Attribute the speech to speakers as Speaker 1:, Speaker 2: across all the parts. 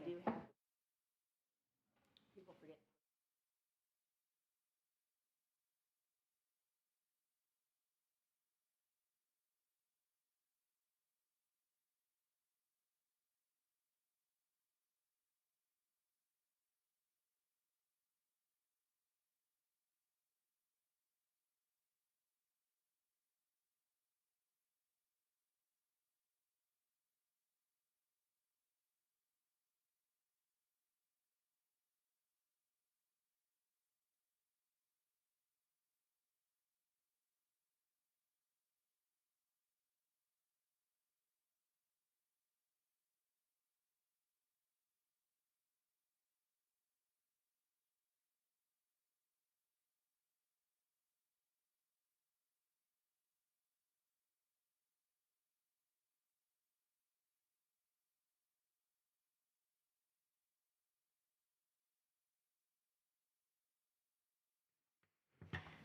Speaker 1: do have. People forget.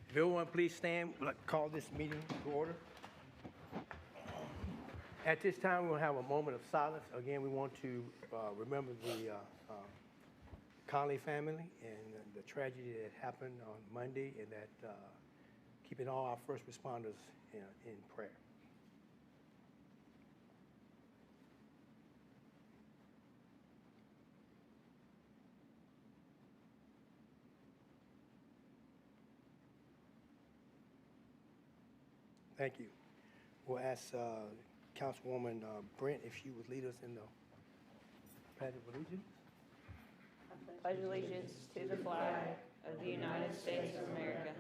Speaker 2: If everyone please stand, we'd like to call this meeting to order. At this time, we'll have a moment of silence. Again, we want to remember the Conley family and the tragedy that happened on Monday, and that keeping all our first responders in prayer. Thank you. We'll ask Councilwoman Brent if she would lead us in the Pledge of Allegiance.
Speaker 1: Pledge allegiance to the flag of the United States of America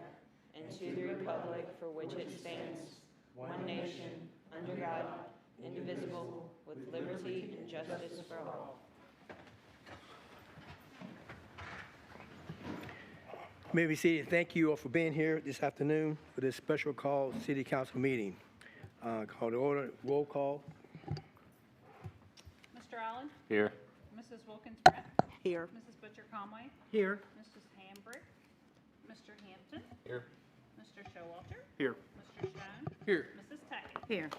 Speaker 1: and to the republic for which it stands, one nation, under God, indivisible, with liberty and justice for all.
Speaker 2: You may be seated. Thank you all for being here this afternoon for this special call City Council meeting. Call to order. Roll call.
Speaker 3: Mr. Allen?
Speaker 4: Here.
Speaker 3: Mrs. Wilkins-Brett?
Speaker 1: Here.
Speaker 3: Mrs. Butcher-Conway?
Speaker 2: Here.
Speaker 3: Mrs. Hambrick? Mr. Hampton?
Speaker 4: Here.
Speaker 3: Mr. Showalter?
Speaker 4: Here.
Speaker 3: Mr. Stone?
Speaker 4: Here.
Speaker 3: Mrs. Tackett?
Speaker 1: Here.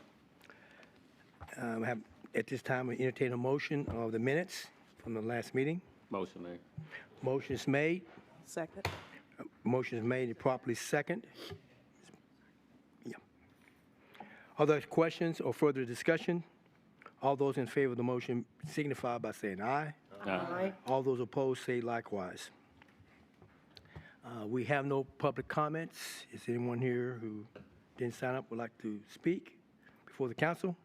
Speaker 2: At this time, we entertain a motion of the minutes from the last meeting.
Speaker 4: Motion made.
Speaker 2: Motion is made.
Speaker 1: Second.
Speaker 2: Motion is made and properly second. Yeah. Other questions or further discussion? All those in favor of the motion signify by saying aye.
Speaker 1: Aye.
Speaker 2: All those opposed say likewise. We have no public comments. Is anyone here who didn't sign up would like to speak before the council?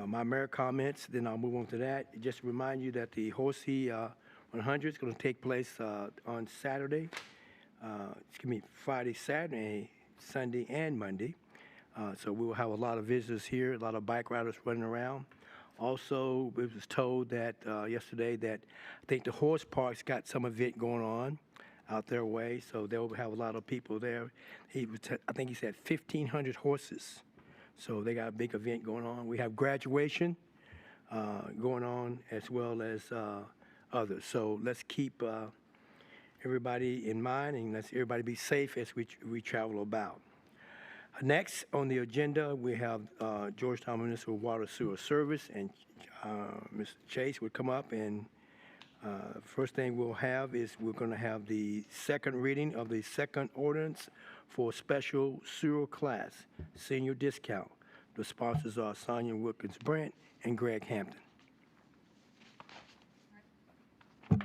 Speaker 2: My mayor comments, then I'll move on to that. Just to remind you that the Horsey 100 is going to take place on Saturday, Friday, Saturday, Sunday, and Monday. So we will have a lot of visitors here, a lot of bike riders running around. Also, it was told that yesterday that I think the horse park's got some event going on out their way, so they'll have a lot of people there. I think he said 1,500 horses. So they got a big event going on. We have graduation going on as well as others. So let's keep everybody in mind and let's everybody be safe as we travel about. Next on the agenda, we have Georgetown Municipal Water Sewer Service, and Mr. Chase would come up, and first thing we'll have is we're going to have the second reading of the second ordinance for special sewer class senior discount. The sponsors are Sonia Wilkins-Brent and Greg Hampton.
Speaker 3: An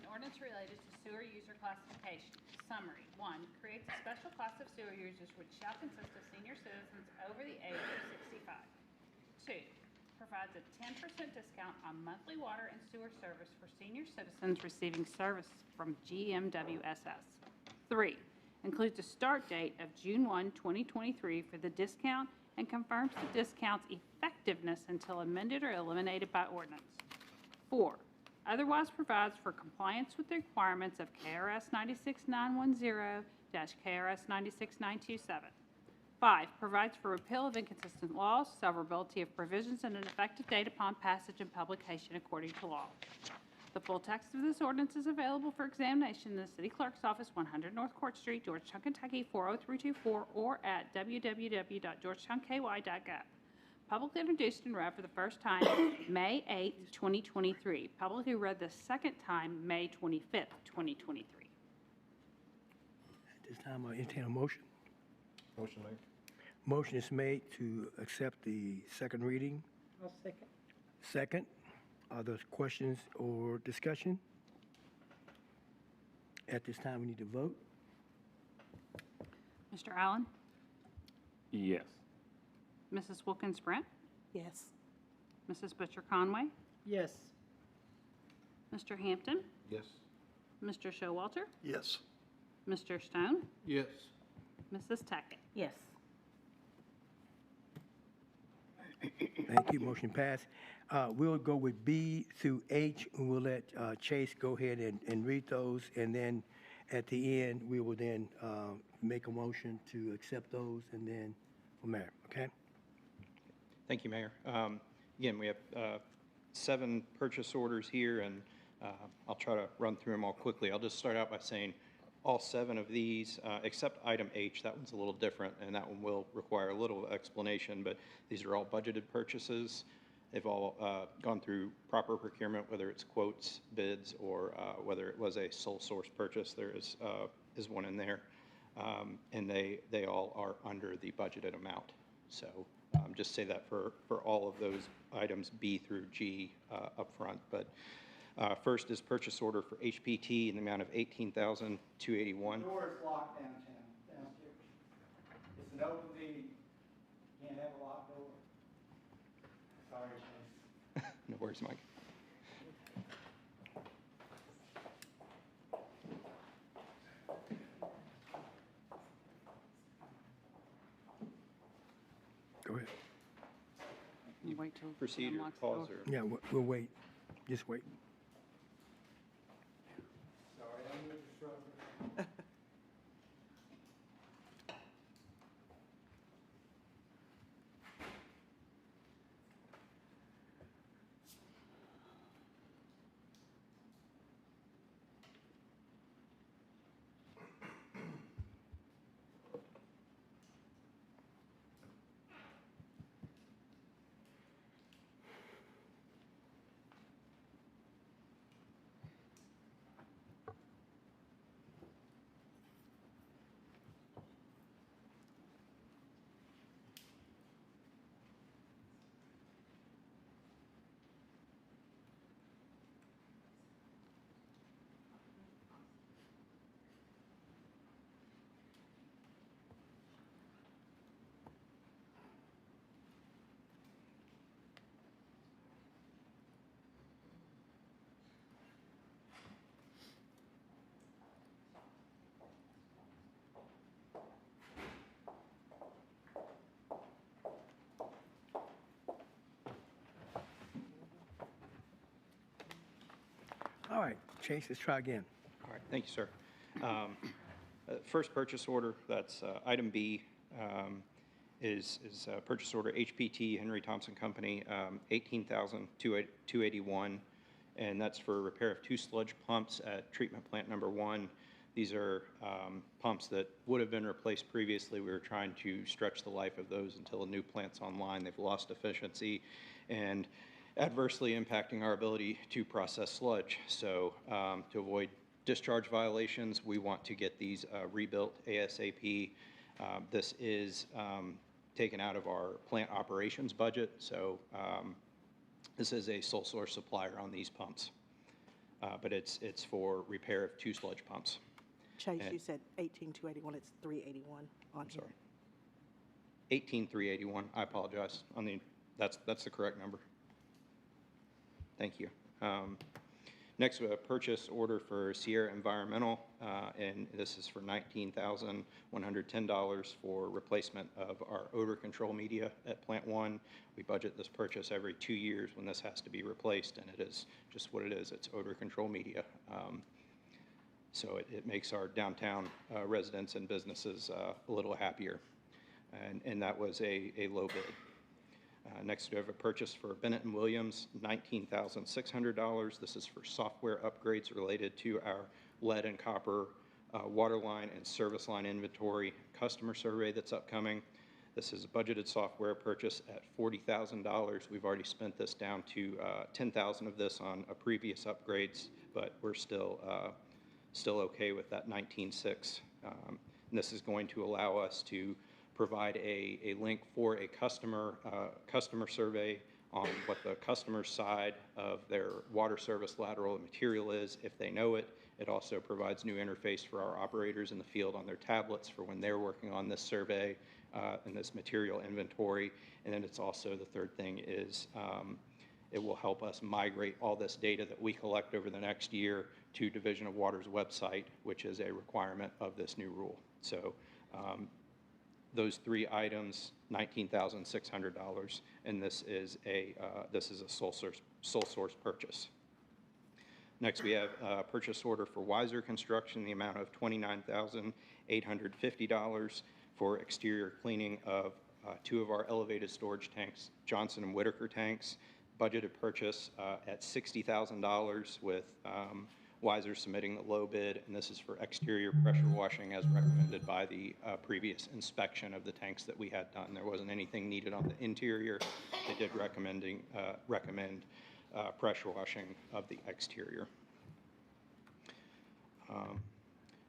Speaker 3: ordinance related to sewer user classification. Summary. 1. Creates a special class of sewer users which shall consist of senior citizens over the age of 65. 2. Provides a 10% discount on monthly water and sewer service for senior citizens receiving service from GMWSS. 3. Includes a start date of June 1, 2023 for the discount and confirms the discount's effectiveness until amended or eliminated by ordinance. 4. Otherwise provides for compliance with the requirements of KRS 96910-KRS 96927. 5. Provides for repeal of inconsistent laws, severability of provisions, and an effective date upon passage and publication according to law. The full text of this ordinance is available for examination in the City Clerk's Office, 100 North Court Street, Georgetown, Kentucky, 40324, or at www.georgetownky.gov. Publicly introduced and read for the first time May 8th, 2023. Publicly read the second time May 25th, 2023.
Speaker 2: At this time, I entertain a motion.
Speaker 4: Motion made.
Speaker 2: Motion is made to accept the second reading.
Speaker 5: I'll second.
Speaker 2: Second, are there questions or discussion? At this time, we need to vote.
Speaker 3: Mr. Allen?
Speaker 4: Yes.
Speaker 3: Mrs. Wilkins Brent?
Speaker 5: Yes.
Speaker 3: Mrs. Butcher Conway?
Speaker 5: Yes.
Speaker 3: Mr. Hampton?
Speaker 4: Yes.
Speaker 3: Mr. Showalter?
Speaker 4: Yes.
Speaker 3: Mr. Stone?
Speaker 4: Yes.
Speaker 3: Mrs. Tackett?
Speaker 5: Yes.
Speaker 2: Thank you, motion passed. We'll go with B through H, and we'll let Chase go ahead and read those, and then at the end, we will then make a motion to accept those, and then from there, okay?
Speaker 6: Thank you, Mayor. Again, we have 7 purchase orders here, and I'll try to run through them all quickly. I'll just start out by saying all 7 of these, except item H, that one's a little different, and that one will require a little explanation, but these are all budgeted purchases. They've all gone through proper procurement, whether it's quotes, bids, or whether it was a sole source purchase. There is one in there, and they all are under the budgeted amount. So just say that for all of those items B through G up front. But first is purchase order for HPT in the amount of $18,281.
Speaker 7: Door is locked downstairs. It's an open meeting. Can't have a locked door. Sorry, Chase.
Speaker 6: No worries, Mike.
Speaker 2: Go ahead.
Speaker 3: You wait till
Speaker 6: Proceed or
Speaker 3: unlocks the
Speaker 6: pause
Speaker 3: door.
Speaker 6: or?
Speaker 2: Yeah, we'll wait. Just wait.
Speaker 7: Sorry, I'm Mr. Schroeder.
Speaker 2: All right, Chase, let's try again.
Speaker 6: All right, thank you, sir. First purchase order, that's item B, is purchase order HPT Henry Thompson Company, $18,281, and that's for repair of 2 sludge pumps at treatment plant number 1. These are pumps that would have been replaced previously. We were trying to stretch the life of those until a new plant's online. They've lost efficiency and adversely impacting our ability to process sludge. So to avoid discharge violations, we want to get these rebuilt ASAP. This is taken out of our plant operations budget, so this is a sole source supplier on these pumps. But it's for repair of 2 sludge pumps.
Speaker 5: Chase,
Speaker 6: And-
Speaker 5: you said 18,281, it's 381 on here.
Speaker 6: Sorry. 18,381, I apologize. That's the correct number. Thank you. Next, we have a purchase order for Sierra Environmental, and this is for $19,110 for replacement of our odor control media at Plant 1. We budget this purchase every 2 years when this has to be replaced, and it is just what it is. It's odor control media. So it makes our downtown residents and businesses a little happier, and that was a low bid. Next, we have a purchase for Bennett & Williams, $19,600. This is for software upgrades related to our lead and copper water line and service line inventory customer survey that's upcoming. This is a budgeted software purchase at $40,000. We've already spent this down to $10,000 of this on a previous upgrades, but we're still okay with that 19.6. And this is going to allow us to provide a link for a customer survey on what the customer side of their water service lateral material is, if they know it. It also provides new interface for our operators in the field on their tablets for when they're working on this survey and this material inventory. And then it's also, the third thing is it will help us migrate all this data that we collect over the next year to Division of Water's website, which is a requirement of this new rule. So those three items, $19,600, and this is a sole source purchase. Next, we have a purchase order for Weiser Construction in the amount of $29,850 for exterior cleaning of two of our elevated storage tanks, Johnson and Whitaker tanks. Budgeted purchase at $60,000 with Weiser submitting the low bid, and this is for exterior pressure washing as recommended by the previous inspection of the tanks that we had done. There wasn't anything needed on the interior. They did recommend pressure washing of the exterior.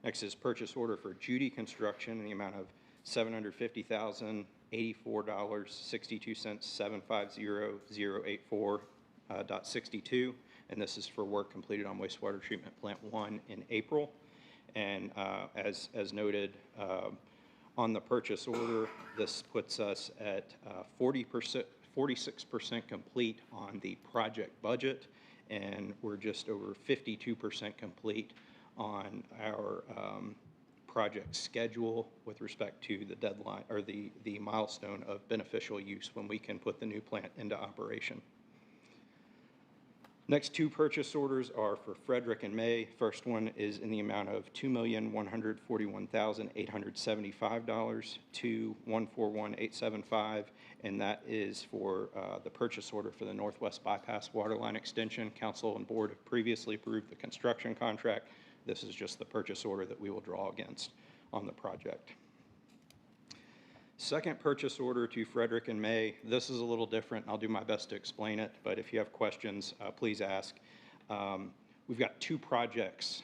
Speaker 6: Next is purchase order for Judy Construction in the amount of $750,084.62, 750084.62, and this is for work completed on wastewater treatment plant 1 in April. And as noted on the purchase order, this puts us at 46% complete on the project budget, and we're just over 52% complete on our project schedule with respect to the deadline or the milestone of beneficial use when we can put the new plant into operation. Next two purchase orders are for Frederick and May. First one is in the amount of $2,141,875 to $141,875, and that is for the purchase order for the Northwest Bypass Waterline Extension. Council and board have previously approved the construction contract. This is just the purchase order that we will draw against on the project. Second purchase order to Frederick and May. This is a little different. I'll do my best to explain it, but if you have questions, please ask. We've got two projects,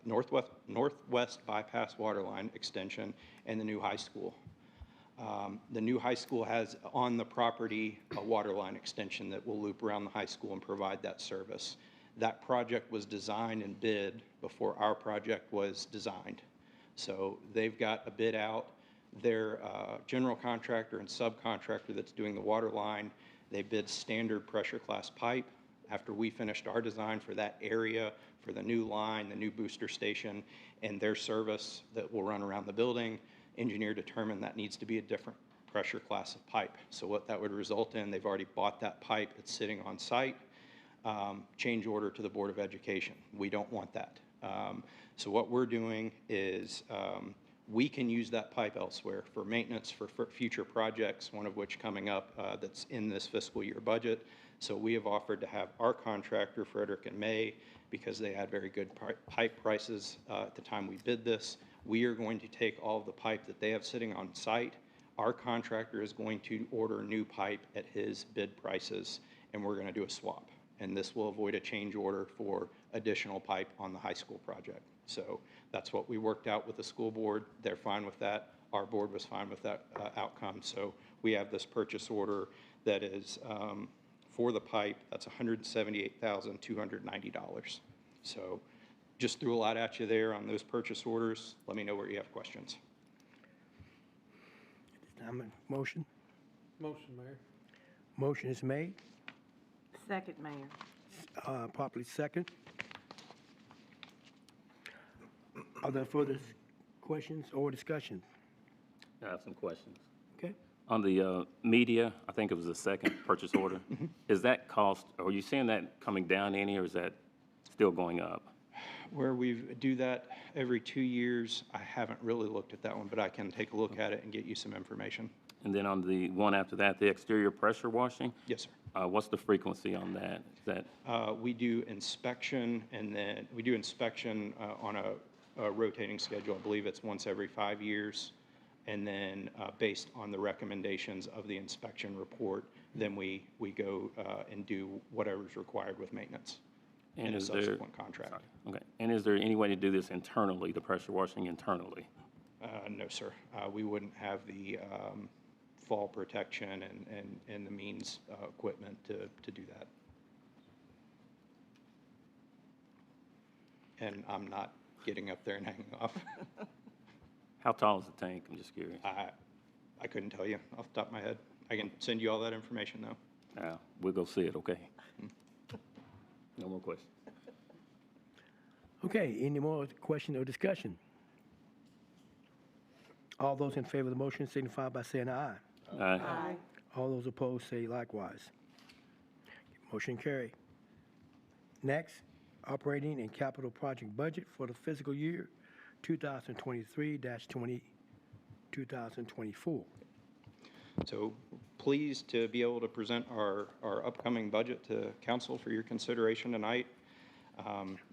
Speaker 6: Northwest Bypass Waterline Extension and the new high school. The new high school has on the property a waterline extension that will loop around the high school and provide that service. That project was designed and bid before our project was designed. So they've got a bid out. Their general contractor and subcontractor that's doing the water line, they bid standard pressure class pipe. After we finished our design for that area, for the new line, the new booster station, and their service that will run around the building, engineer determined that needs to be a different pressure class of pipe. So what that would result in, they've already bought that pipe. It's sitting on site. Change order to the Board of Education. We don't want that. So what we're doing is we can use that pipe elsewhere for maintenance for future projects, one of which coming up that's in this fiscal year budget. So we have offered to have our contractor, Frederick and May, because they had very good pipe prices at the time we bid this. We are going to take all of the pipe that they have sitting on site. Our contractor is going to order new pipe at his bid prices, and we're going to do a swap. And this will avoid a change order for additional pipe on the high school project. So that's what we worked out with the school board. They're fine with that. Our board was fine with that outcome. So we have this purchase order that is for the pipe. That's $178,290. So just threw a lot at you there on those purchase orders. Let me know where you have questions.
Speaker 2: Motion?
Speaker 8: Motion, Mayor.
Speaker 2: Motion is made.
Speaker 5: Second, Mayor.
Speaker 2: Properly second. Are there further questions or discussion?
Speaker 4: I have some questions.
Speaker 2: Okay.
Speaker 4: On the media, I think it was the second purchase order. Is that cost, are you seeing that coming down any, or is that still going up?
Speaker 6: Where we do that every 2 years, I haven't really looked at that one, but I can take a look at it and get you some information.
Speaker 4: And then on the one after that, the exterior pressure washing?
Speaker 6: Yes, sir.
Speaker 4: What's the frequency on that? Is that
Speaker 6: We do inspection, and then we do inspection on a rotating schedule. I believe it's once every 5 years. and then based on the recommendations of the inspection report, then we go and do whatever's required with maintenance in
Speaker 4: And
Speaker 6: a
Speaker 4: is there,
Speaker 6: subsequent contract.
Speaker 4: sorry, okay, and is there any way to do this internally, the pressure washing internally?
Speaker 6: No, sir. We wouldn't have the fall protection and the means equipment to do that. And I'm not getting up there and hanging off.
Speaker 4: How tall is the tank? I'm just curious.
Speaker 6: I couldn't tell you off the top of my head. I can send you all that information, though.
Speaker 4: We'll go see it, okay? No more questions.
Speaker 2: Okay, any more question or discussion? All those in favor of the motion signify by saying aye.
Speaker 4: Aye.
Speaker 2: All those opposed say likewise. Motion carried. Next, operating and capital project budget for the fiscal year 2023-2024.
Speaker 6: So pleased to be able to present our upcoming budget to council for your consideration tonight.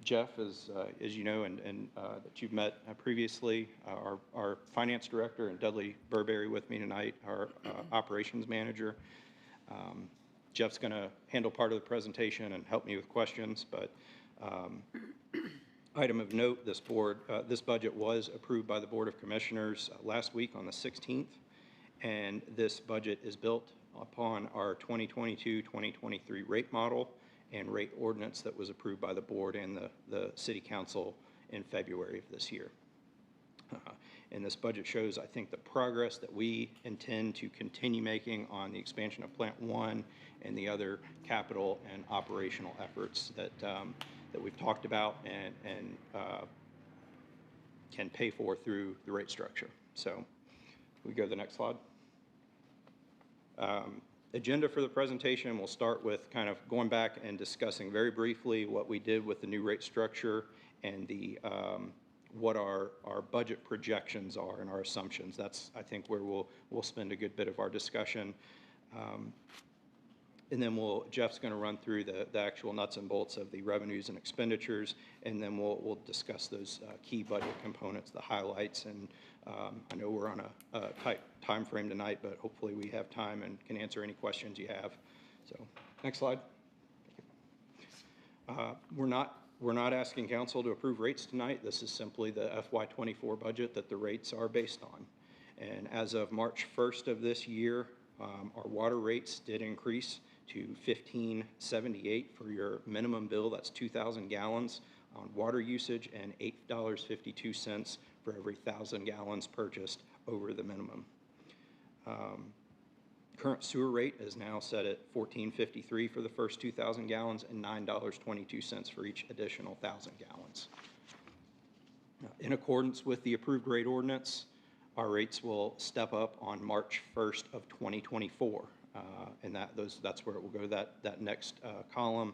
Speaker 6: Jeff, as you know, and that you've met previously, our finance director, and Dudley Burberry with me tonight, our operations manager. Jeff's going to handle part of the presentation and help me with questions, but item of note, this budget was approved by the Board of Commissioners last week on the 16th, and this budget is built upon our 2022-2023 rate model and rate ordinance that was approved by the board and the city council in February of this year. And this budget shows, I think, the progress that we intend to continue making on the expansion of Plant 1 and the other capital and operational efforts that we've talked about and can pay for through the rate structure. So we go to the next slide. Agenda for the presentation, we'll start with kind of going back and discussing very briefly what we did with the new rate structure and the what our budget projections are and our assumptions. That's, I think, where we'll spend a good bit of our discussion. And then Jeff's going to run through the actual nuts and bolts of the revenues and expenditures, and then we'll discuss those key budget components, the highlights, and I know we're on a tight time frame tonight, but hopefully we have time and can answer any questions you have. So, next slide. We're not asking council to approve rates tonight. This is simply the FY24 budget that the rates are based on. And as of March 1st of this year, our water rates did increase to $15.78 for your minimum bill. That's 2,000 gallons on water usage, and $8.52 for every 1,000 gallons purchased over the minimum. Current sewer rate is now set at $14.53 for the first 2,000 gallons and $9.22 for each additional 1,000 gallons. In accordance with the approved rate ordinance, our rates will step up on March 1st of 2024, and that's where it will go to that next column.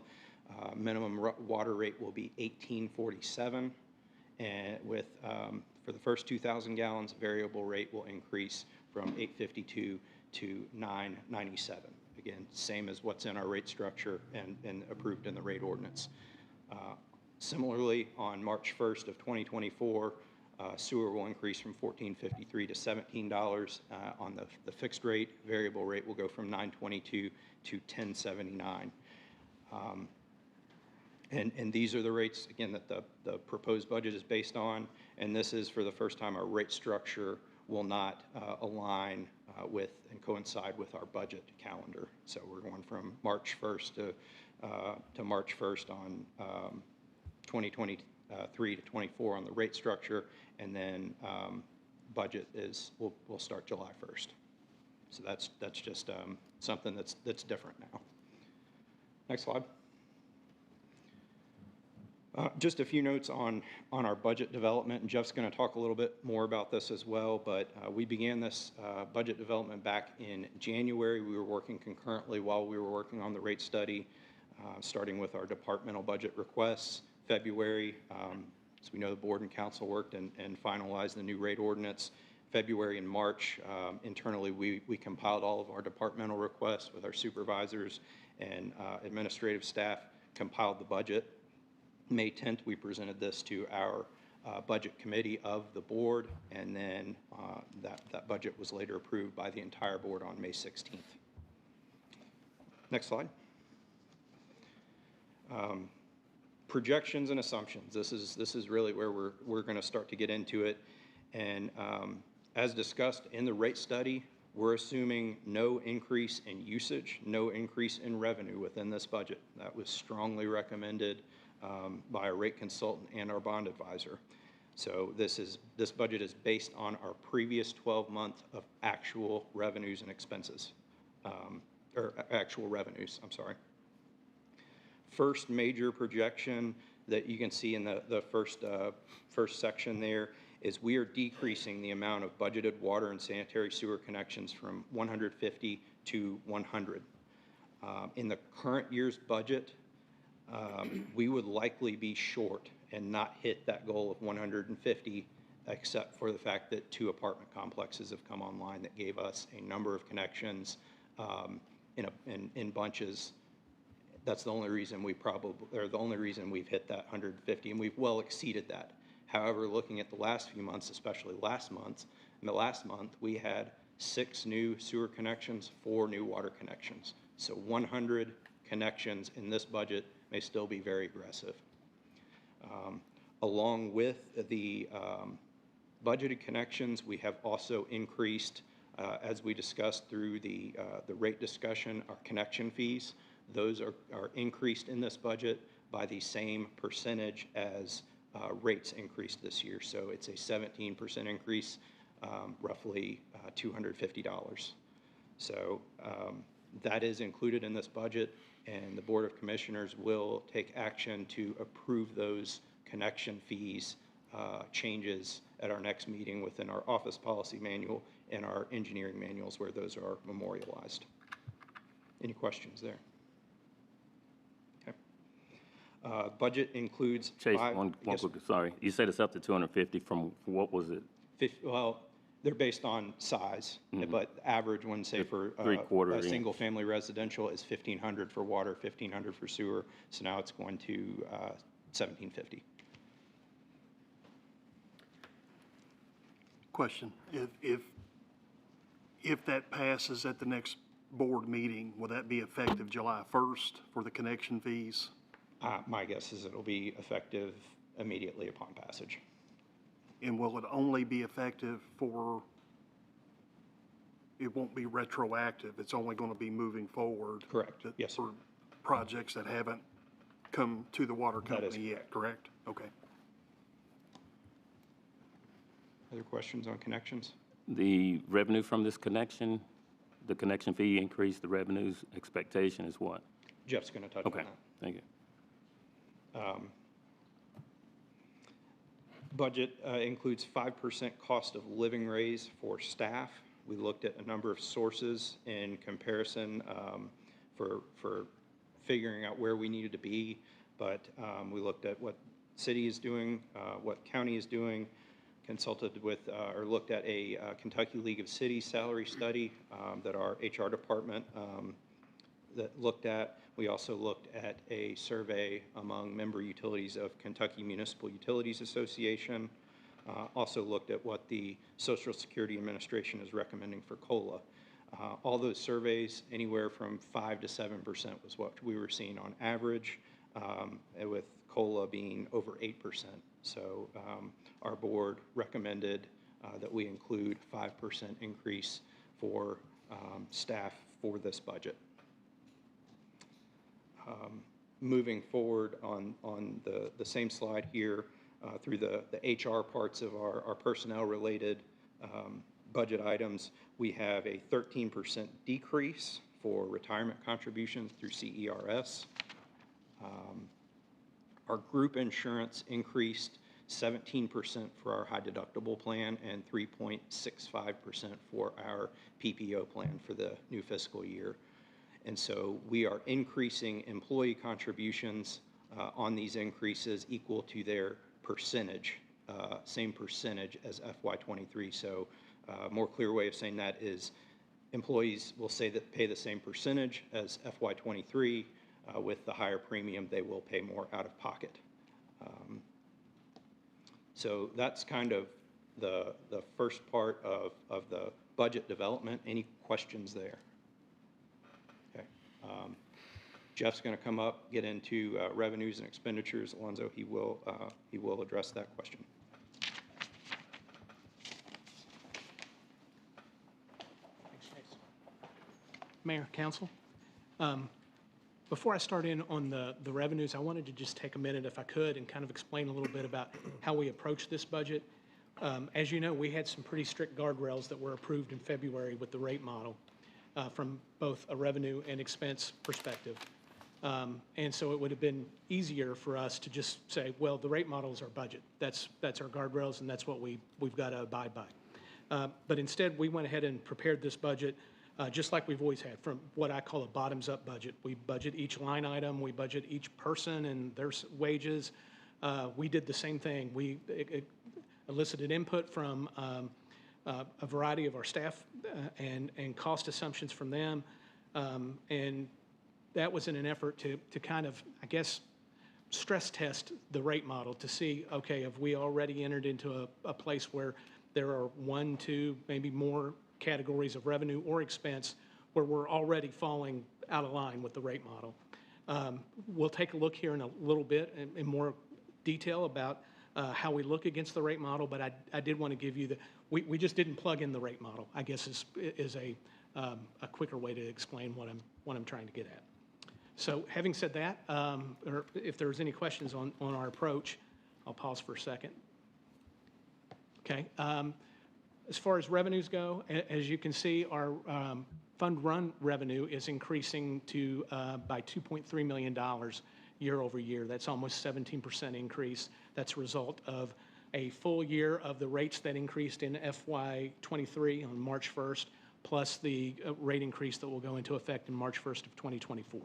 Speaker 6: Minimum water rate will be $18.47, and for the first 2,000 gallons, variable rate will increase from $8.52 to $9.97. Again, same as what's in our rate structure and approved in the rate ordinance. Similarly, on March 1st of 2024, sewer will increase from $14.53 to $17 on the fixed rate. Variable rate will go from $9.22 to $10.79. And these are the rates, again, that the proposed budget is based on, and this is for the first time our rate structure will not align with and coincide with our budget calendar. So we're going from March 1st to March 1st on 2023 to 24 on the rate structure, and then budget will start July 1st. So that's just something that's different now. Next slide. Just a few notes on our budget development, and Jeff's going to talk a little bit more about this as well, but we began this budget development back in January. We were working concurrently while we were working on the rate study, starting with our departmental budget requests. February, as we know, the board and council worked and finalized the new rate ordinance. February and March, internally, we compiled all of our departmental requests with our supervisors and administrative staff, compiled the budget. May 10th, we presented this to our budget committee of the board, and then that budget was later approved by the entire board on May 16th. Next slide. Projections and assumptions. This is really where we're going to start to get into it. And as discussed in the rate study, we're assuming no increase in usage, no increase in revenue within this budget. That was strongly recommended by a rate consultant and our bond advisor. So this budget is based on our previous 12 months of actual revenues and expenses, or actual revenues, I'm sorry. First major projection that you can see in the first section there is we are decreasing the amount of budgeted water and sanitary sewer connections from 150 to 100. In the current year's budget, we would likely be short and not hit that goal of 150, except for the fact that 2 apartment complexes have come online that gave us a number of connections in bunches. That's the only reason we've hit that 150, and we've well exceeded that. However, looking at the last few months, especially last month, we had 6 new sewer connections, 4 new water connections. So 100 connections in this budget may still be very aggressive. Along with the budgeted connections, we have also increased, as we discussed through the rate discussion, our connection fees. Those are increased in this budget by the same percentage as rates increased this year. So it's a 17% increase, roughly $250. So that is included in this budget, and the Board of Commissioners will take action to approve those connection fees changes at our next meeting within our office policy manual and our engineering manuals where those are memorialized. Any questions there? Okay. Budget includes
Speaker 4: Chase, one quick, sorry. You said it's up to 250 from, what was it?
Speaker 6: Well, they're based on size, but average one, say for a single family residential is 1,500 for water, 1,500 for sewer. So now it's going to 1,750.
Speaker 8: Question, if that passes at the next board meeting, will that be effective July 1st for the connection fees?
Speaker 6: My guess is it'll be effective immediately upon passage.
Speaker 8: And will it only be effective for, it won't be retroactive, it's only going to be moving forward?
Speaker 6: Correct, yes, sir.
Speaker 8: For projects that haven't come to the water company yet, correct? Okay.
Speaker 6: Other questions on connections?
Speaker 4: The revenue from this connection, the connection fee increase, the revenue's expectation is what?
Speaker 6: Jeff's going to touch on that.
Speaker 4: Okay, thank you.
Speaker 6: Budget includes 5% cost of living raise for staff. We looked at a number of sources in comparison for figuring out where we needed to be, but we looked at what city is doing, what county is doing, consulted with or looked at a Kentucky League of Cities salary study that our HR department that looked at. We also looked at a survey among member utilities of Kentucky Municipal Utilities Association. Also looked at what the Social Security Administration is recommending for COLA. All those surveys, anywhere from 5 to 7% was what we were seeing on average, with COLA being over 8%. So our board recommended that we include 5% increase for staff for this budget. Moving forward on the same slide here through the HR parts of our personnel-related budget items, we have a 13% decrease for retirement contributions through CERS. Our group insurance increased 17% for our high deductible plan and 3.65% for our PPO plan for the new fiscal year. And so we are increasing employee contributions on these increases equal to their percentage, same percentage as FY23. So a more clear way of saying that is employees will say that pay the same percentage as FY23. With the higher premium, they will pay more out of pocket. So that's kind of the first part of the budget development. Any questions there? Okay. Jeff's going to come up, get into revenues and expenditures. Alonzo, he will address that question.
Speaker 9: Thanks, Chase. Mayor, council, before I start in on the revenues, I wanted to just take a minute, if I could, and kind of explain a little bit about how we approach this budget. As you know, we had some pretty strict guardrails that were approved in February with the rate model from both a revenue and expense perspective. And so it would have been easier for us to just say, well, the rate model is our budget. That's our guardrails, and that's what we've got to abide by. But instead, we went ahead and prepared this budget just like we've always had, from what I call a bottoms-up budget. We budget each line item, we budget each person and their wages. We did the same thing. We elicited input from a variety of our staff and cost assumptions from them. And that was in an effort to kind of, I guess, stress test the rate model to see, okay, have we already entered into a place where there are one, two, maybe more categories of revenue or expense where we're already falling out of line with the rate model. We'll take a look here in a little bit in more detail about how we look against the rate model, but I did want to give you we just didn't plug in the rate model, I guess is a quicker way to explain what I'm trying to get at. So having said that, or if there's any questions on our approach, I'll pause for a second. Okay. As far as revenues go, as you can see, our fund run revenue is increasing by $2.3 million year over year. That's almost 17% increase. That's a result of a full year of the rates that increased in FY23 on March 1st, plus the rate increase that will go into effect in March 1st of 2024.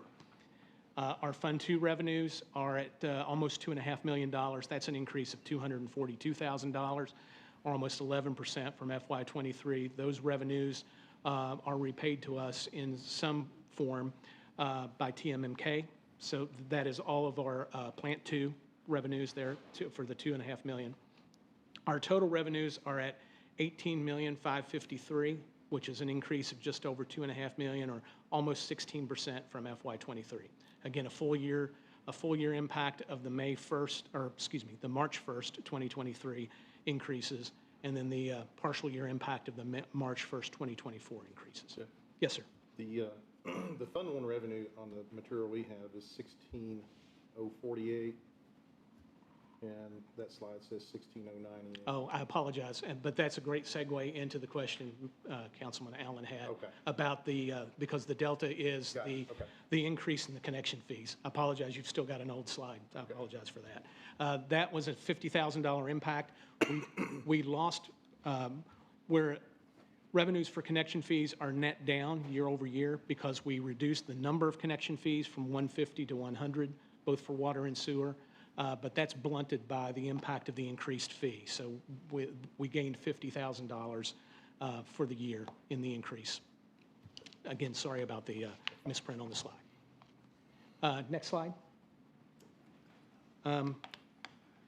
Speaker 9: Our Fund 2 revenues are at almost $2.5 million. That's an increase of $242,000, or almost 11% from FY23. Those revenues are repaid to us in some form by TMMK. So that is all of our Plant 2 revenues there for the $2.5 million. Our total revenues are at $18,553,000, which is an increase of just over $2.5 million, or almost 16% from FY23. Again, a full year impact of the March 1st, 2023 increases, and then the partial year impact of the March 1st, 2024 increases.
Speaker 10: Yeah.
Speaker 9: Yes, sir.
Speaker 10: The Fund 1 revenue on the material we have is 16,048, and that slide says 16,090.
Speaker 9: Oh, I apologize, but that's a great segue into the question Councilman Allen had about because the delta is the increase in the connection fees. I apologize, you've still got an old slide. I apologize for that. That was a $50,000 impact. We lost where revenues for connection fees are net down year over year because we reduced the number of connection fees from 150 to 100, both for water and sewer. But that's blunted by the impact of the increased fee. So we gained $50,000 for the year in the increase. Again, sorry about the misprint on the slide. Next slide.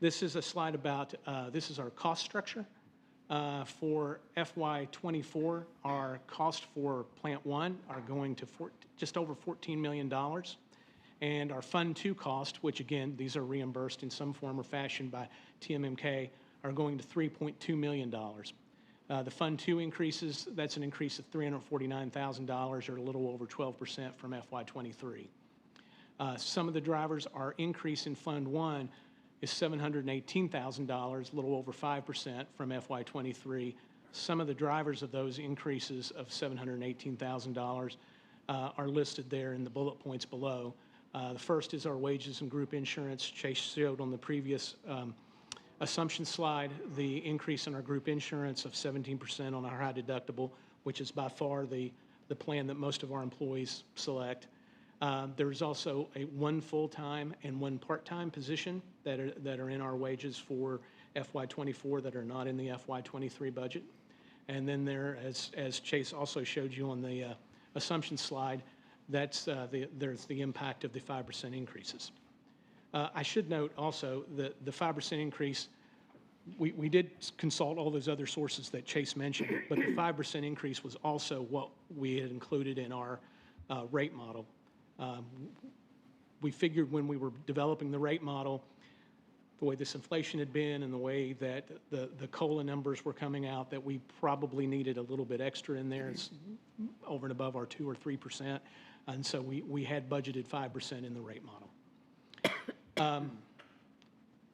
Speaker 9: This is a slide about, this is our cost structure. For FY24, our cost for Plant 1 are going to just over $14 million. And our Fund 2 cost, which again, these are reimbursed in some form or fashion by TMMK, are going to $3.2 million. The Fund 2 increases, that's an increase of $349,000, or a little over 12% from FY23. Some of the drivers, our increase in Fund 1 is $718,000, a little over 5% from FY23. Some of the drivers of those increases of $718,000 are listed there in the bullet points below. The first is our wages and group insurance. Chase showed on the previous assumption slide the increase in our group insurance of 17% on our high deductible, which is by far the plan that most of our employees select. There's also one full-time and one part-time position that are in our wages for FY24 that are not in the FY23 budget. And then there, as Chase also showed you on the assumption slide, that's there's the impact of the 5% increases. I should note also that the 5% increase, We did consult all those other sources that Chase mentioned, but the 5% increase was also what we had included in our rate model. We figured when we were developing the rate model, the way this inflation had been and the way that the COLA numbers were coming out, that we probably needed a little bit extra in there. It's over and above our 2 or 3%. And so we had budgeted 5% in the rate model.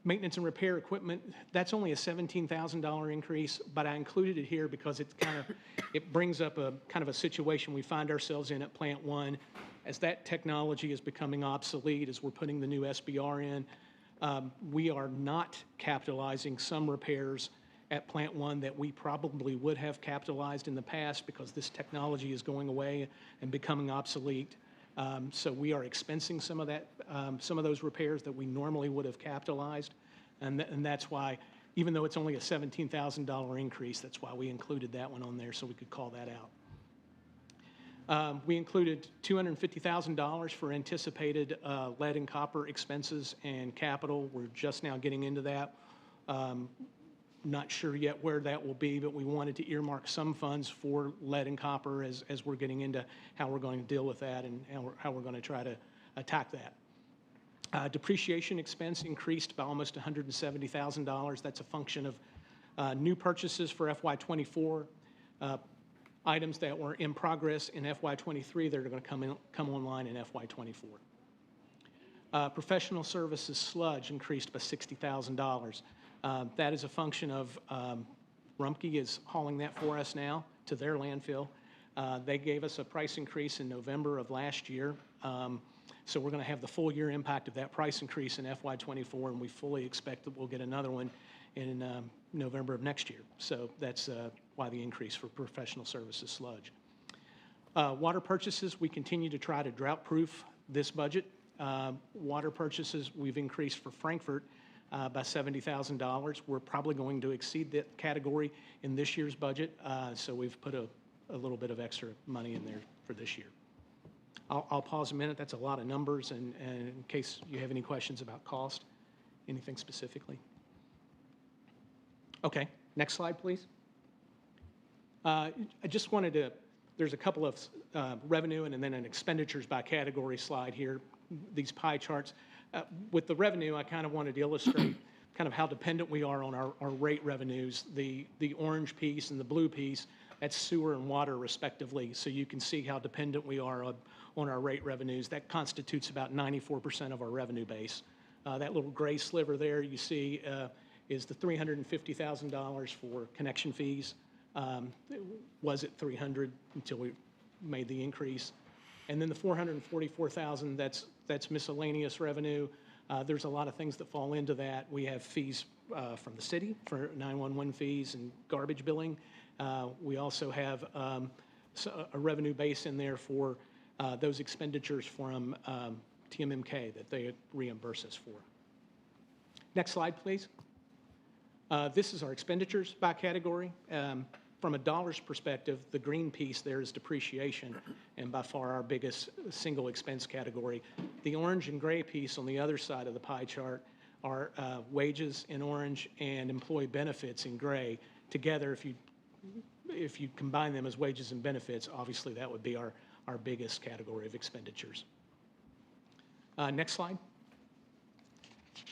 Speaker 9: Maintenance and repair equipment, that's only a $17,000 increase, but I included it here because it brings up a kind of a situation we find ourselves in at Plant 1. As that technology is becoming obsolete, as we're putting the new SBR in, we are not capitalizing some repairs at Plant 1 that we probably would have capitalized in the past because this technology is going away and becoming obsolete. So we are expensing some of that, some of those repairs that we normally would have capitalized, and that's why, even though it's only a $17,000 increase, that's why we included that one on there so we could call that out. We included $250,000 for anticipated lead and copper expenses and capital. We're just now getting into that. Not sure yet where that will be, but we wanted to earmark some funds for lead and copper as we're getting into how we're going to deal with that and how we're going to try to attack that. Depreciation expense increased by almost $170,000. That's a function of new purchases for FY24, items that were in progress in FY23 that are going to come online in FY24. Professional services sludge increased by $60,000. That is a function of Rumpke is hauling that for us now to their landfill. They gave us a price increase in November of last year. So we're going to have the full year impact of that price increase in FY24, and we fully expect that we'll get another one in November of next year. So that's why the increase for professional services sludge. Water purchases, we continue to try to drought-proof this budget. Water purchases, we've increased for Frankfurt by $70,000. We're probably going to exceed that category in this year's budget, so we've put a little bit of extra money in there for this year. I'll pause a minute. That's a lot of numbers, and in case you have any questions about cost, anything specifically. Okay, next slide, please. I just wanted to, there's a couple of revenue and then an expenditures by category slide here, these pie charts. With the revenue, I kind of wanted to illustrate kind of how dependent we are on our rate revenues. The orange piece and the blue piece, that's sewer and water respectively. So you can see how dependent we are on our rate revenues. That constitutes about 94% of our revenue base. That little gray sliver there you see is the $350,000 for connection fees. It was at $300 until we made the increase. And then the $444,000, that's miscellaneous revenue. There's a lot of things that fall into that. We have fees from the city for 911 fees and garbage billing. We also have a revenue base in there for those expenditures from TMMK that they reimburse us for. Next slide, please. This is our expenditures by category. From a dollars perspective, the green piece there is depreciation, and by far our biggest single expense category. The orange and gray piece on the other side of the pie chart are wages in orange and employee benefits in gray. Together, if you combine them as wages and benefits, obviously that would be our biggest category of expenditures. Next slide.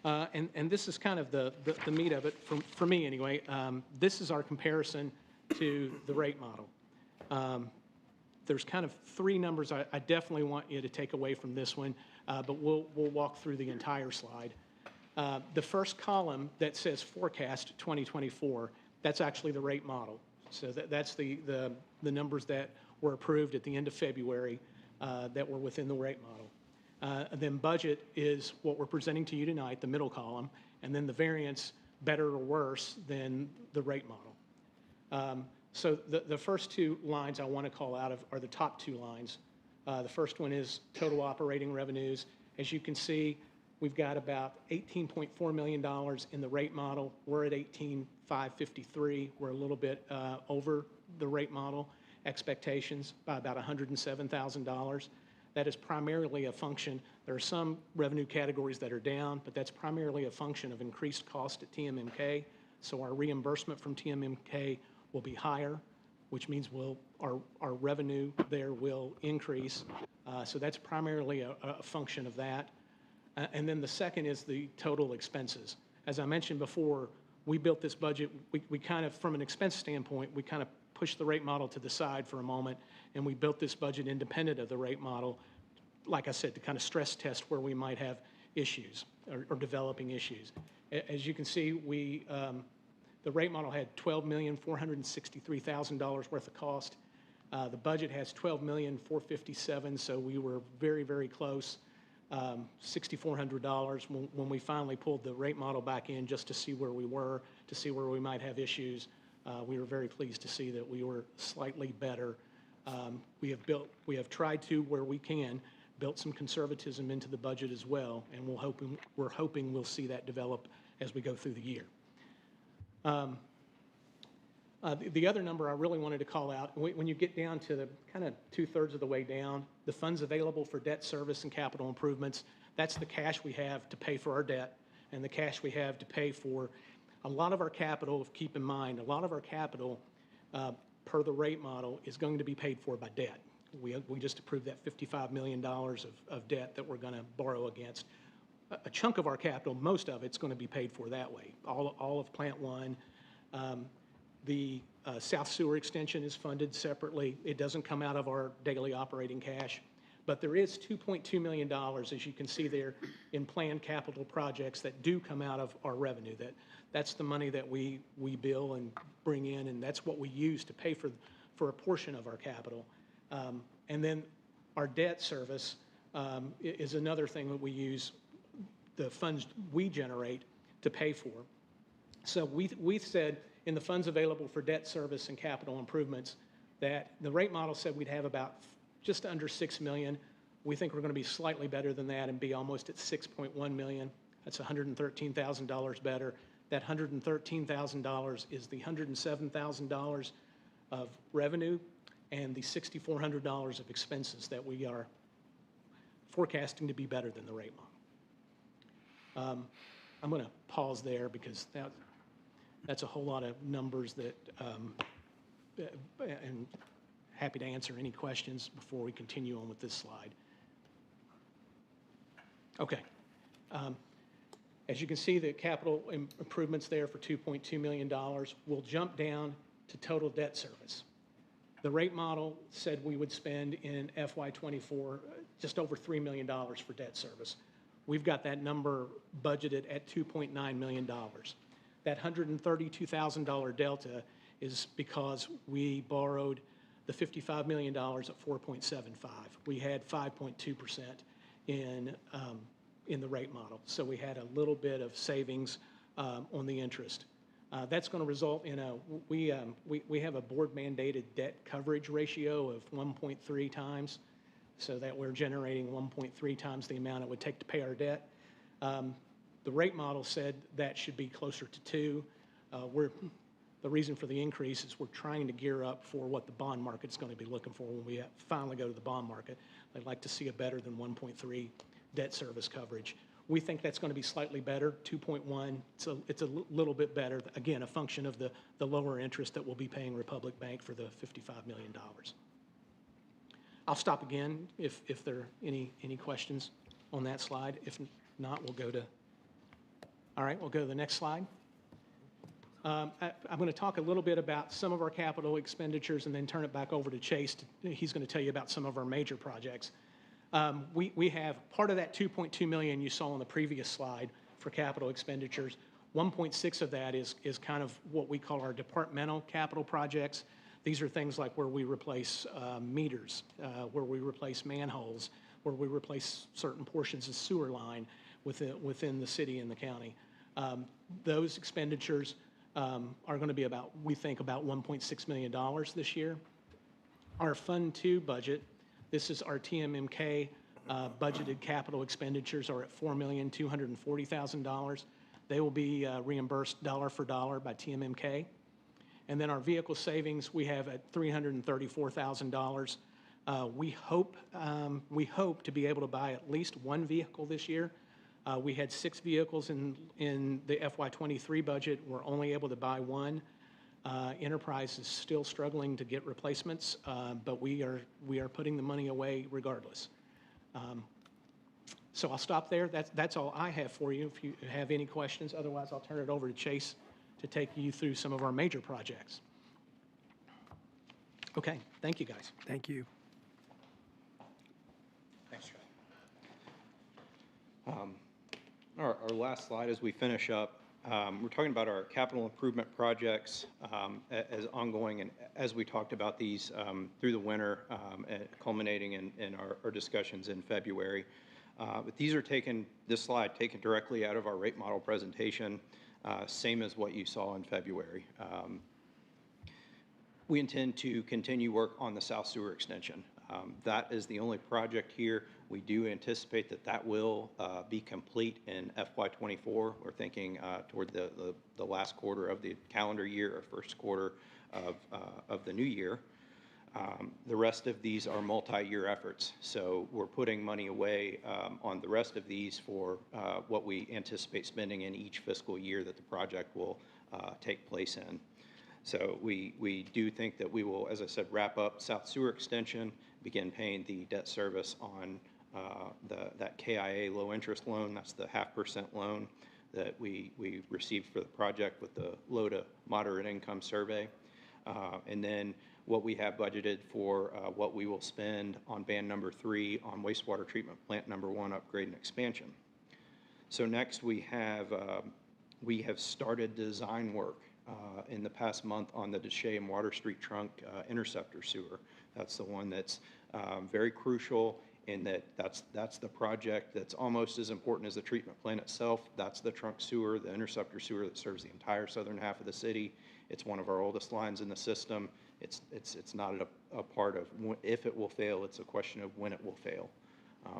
Speaker 9: And this is kind of the meat of it, for me anyway. This is our comparison to the rate model. There's kind of three numbers I definitely want you to take away from this one, but we'll walk through the entire slide. The first column that says forecast 2024, that's actually the rate model. So that's the numbers that were approved at the end of February that were within the rate model. Then budget is what we're presenting to you tonight, the middle column, and then the variance, better or worse than the rate model. So the first two lines I want to call out are the top two lines. The first one is total operating revenues. As you can see, we've got about $18.4 million in the rate model. We're at $18,553. We're a little bit over the rate model expectations by about $107,000. That is primarily a function, there are some revenue categories that are down, but that's primarily a function of increased cost at TMMK so our reimbursement from TMMK will be higher, which means our revenue there will increase. So that's primarily a function of that. And then the second is the total expenses. As I mentioned before, we built this budget, we kind of, from an expense standpoint, we kind of pushed the rate model to the side for a moment, and we built this budget independent of the rate model, like I said, to kind of stress test where we might have issues or developing issues. As you can see, the rate model had $12,463,000 worth of cost. The budget has $12,457,000, so we were very, very close. $6,400 when we finally pulled the rate model back in just to see where we were, to see where we might have issues. We were very pleased to see that we were slightly better. We have tried to, where we can, built some conservatism into the budget as well, and we're hoping we'll see that develop as we go through the year. The other number I really wanted to call out, when you get down to the kind of 2/3 of the way down, the funds available for debt service and capital improvements, that's the cash we have to pay for our debt and the cash we have to pay for a lot of our capital. Keep in mind, a lot of our capital per the rate model is going to be paid for by debt. We just approved that $55 million of debt that we're going to borrow against. A chunk of our capital, most of it's going to be paid for that way. All of Plant 1. The South Sewer Extension is funded separately. It doesn't come out of our daily operating cash. But there is $2.2 million, as you can see there, in planned capital projects that do come out of our revenue. That's the money that we bill and bring in, and that's what we use to pay for a portion of our capital. And then our debt service is another thing that we use, the funds we generate to pay for. So we said in the funds available for debt service and capital improvements that the rate model said we'd have about just under $6 million. We think we're going to be slightly better than that and be almost at $6.1 million. That's $113,000 better. That $113,000 is the $107,000 of revenue and the $6,400 of expenses that we are forecasting to be better than the rate model. I'm going to pause there because that's a whole lot of numbers that, and happy to answer any questions before we continue on with this slide. Okay. As you can see, the capital improvements there for $2.2 million will jump down to total debt service. The rate model said we would spend in FY24 just over $3 million for debt service. We've got that number budgeted at $2.9 million. That $132,000 delta is because we borrowed the $55 million at 4.75. We had 5.2% in the rate model, so we had a little bit of savings on the interest. That's going to result in we have a board mandated debt coverage ratio of 1.3 times, so that we're generating 1.3 times the amount it would take to pay our debt. The rate model said that should be closer to 2. The reason for the increase is we're trying to gear up for what the bond market's going to be looking for when we finally go to the bond market. They'd like to see a better than 1.3 debt service coverage. We think that's going to be slightly better, 2.1. It's a little bit better, again, a function of the lower interest that we'll be paying Republic Bank for the $55 million. I'll stop again if there are any questions on that slide. If not, we'll go to the next slide. I'm going to talk a little bit about some of our capital expenditures and then turn it back over to Chase. He's going to tell you about some of our major projects. We have part of that $2.2 million you saw on the previous slide for capital expenditures. 1.6 of that is kind of what we call our departmental capital projects. These are things like where we replace meters, where we replace manholes, where we replace certain portions of sewer line within the city and the county. Those expenditures are going to be we think about $1.6 million this year. Our Fund 2 budget, this is our TMMK budgeted capital expenditures, are at $4,240,000. They will be reimbursed dollar for dollar by TMMK. And then our vehicle savings we have at $334,000. We hope to be able to buy at least one vehicle this year. We had 6 vehicles in the FY23 budget. We're only able to buy 1. Enterprise is still struggling to get replacements, but we are putting the money away regardless. So I'll stop there. That's all I have for you. If you have any questions, otherwise I'll turn it over to Chase to take you through some of our major projects. Okay, thank you, guys.
Speaker 2: Thank you.
Speaker 6: Thanks, Trey. Our last slide as we finish up, we're talking about our capital improvement projects as ongoing, and as we talked about these through the winter, culminating in our discussions in February. But these are this slide taken directly out of our rate model presentation, same as what you saw in February. We intend to continue work on the South Sewer Extension. That is the only project here. We do anticipate that will be complete in FY24. We're thinking toward the last quarter of the calendar year or first quarter of the new year. The rest of these are multi-year efforts, so we're putting money away on the rest of these for what we anticipate spending in each fiscal year that the project will take place in. So we do think that we will, as I said, wrap up South Sewer Extension, begin paying the debt service on that KIA low-interest loan. That's the 0.5% loan that we received for the project with the low to moderate income survey. And then what we have budgeted for what we will spend on band number 3 on wastewater treatment plant number 1 upgrade and expansion. So next we have started design work in the past month on the Deshay and Water Street trunk interceptor sewer. That's the one that's very crucial in that's the project that's almost as important as the treatment plant itself. That's the trunk sewer, the interceptor sewer that serves the entire southern half of the city. It's one of our oldest lines in the system. It's not a part of if it will fail, it's a question of when it will fail.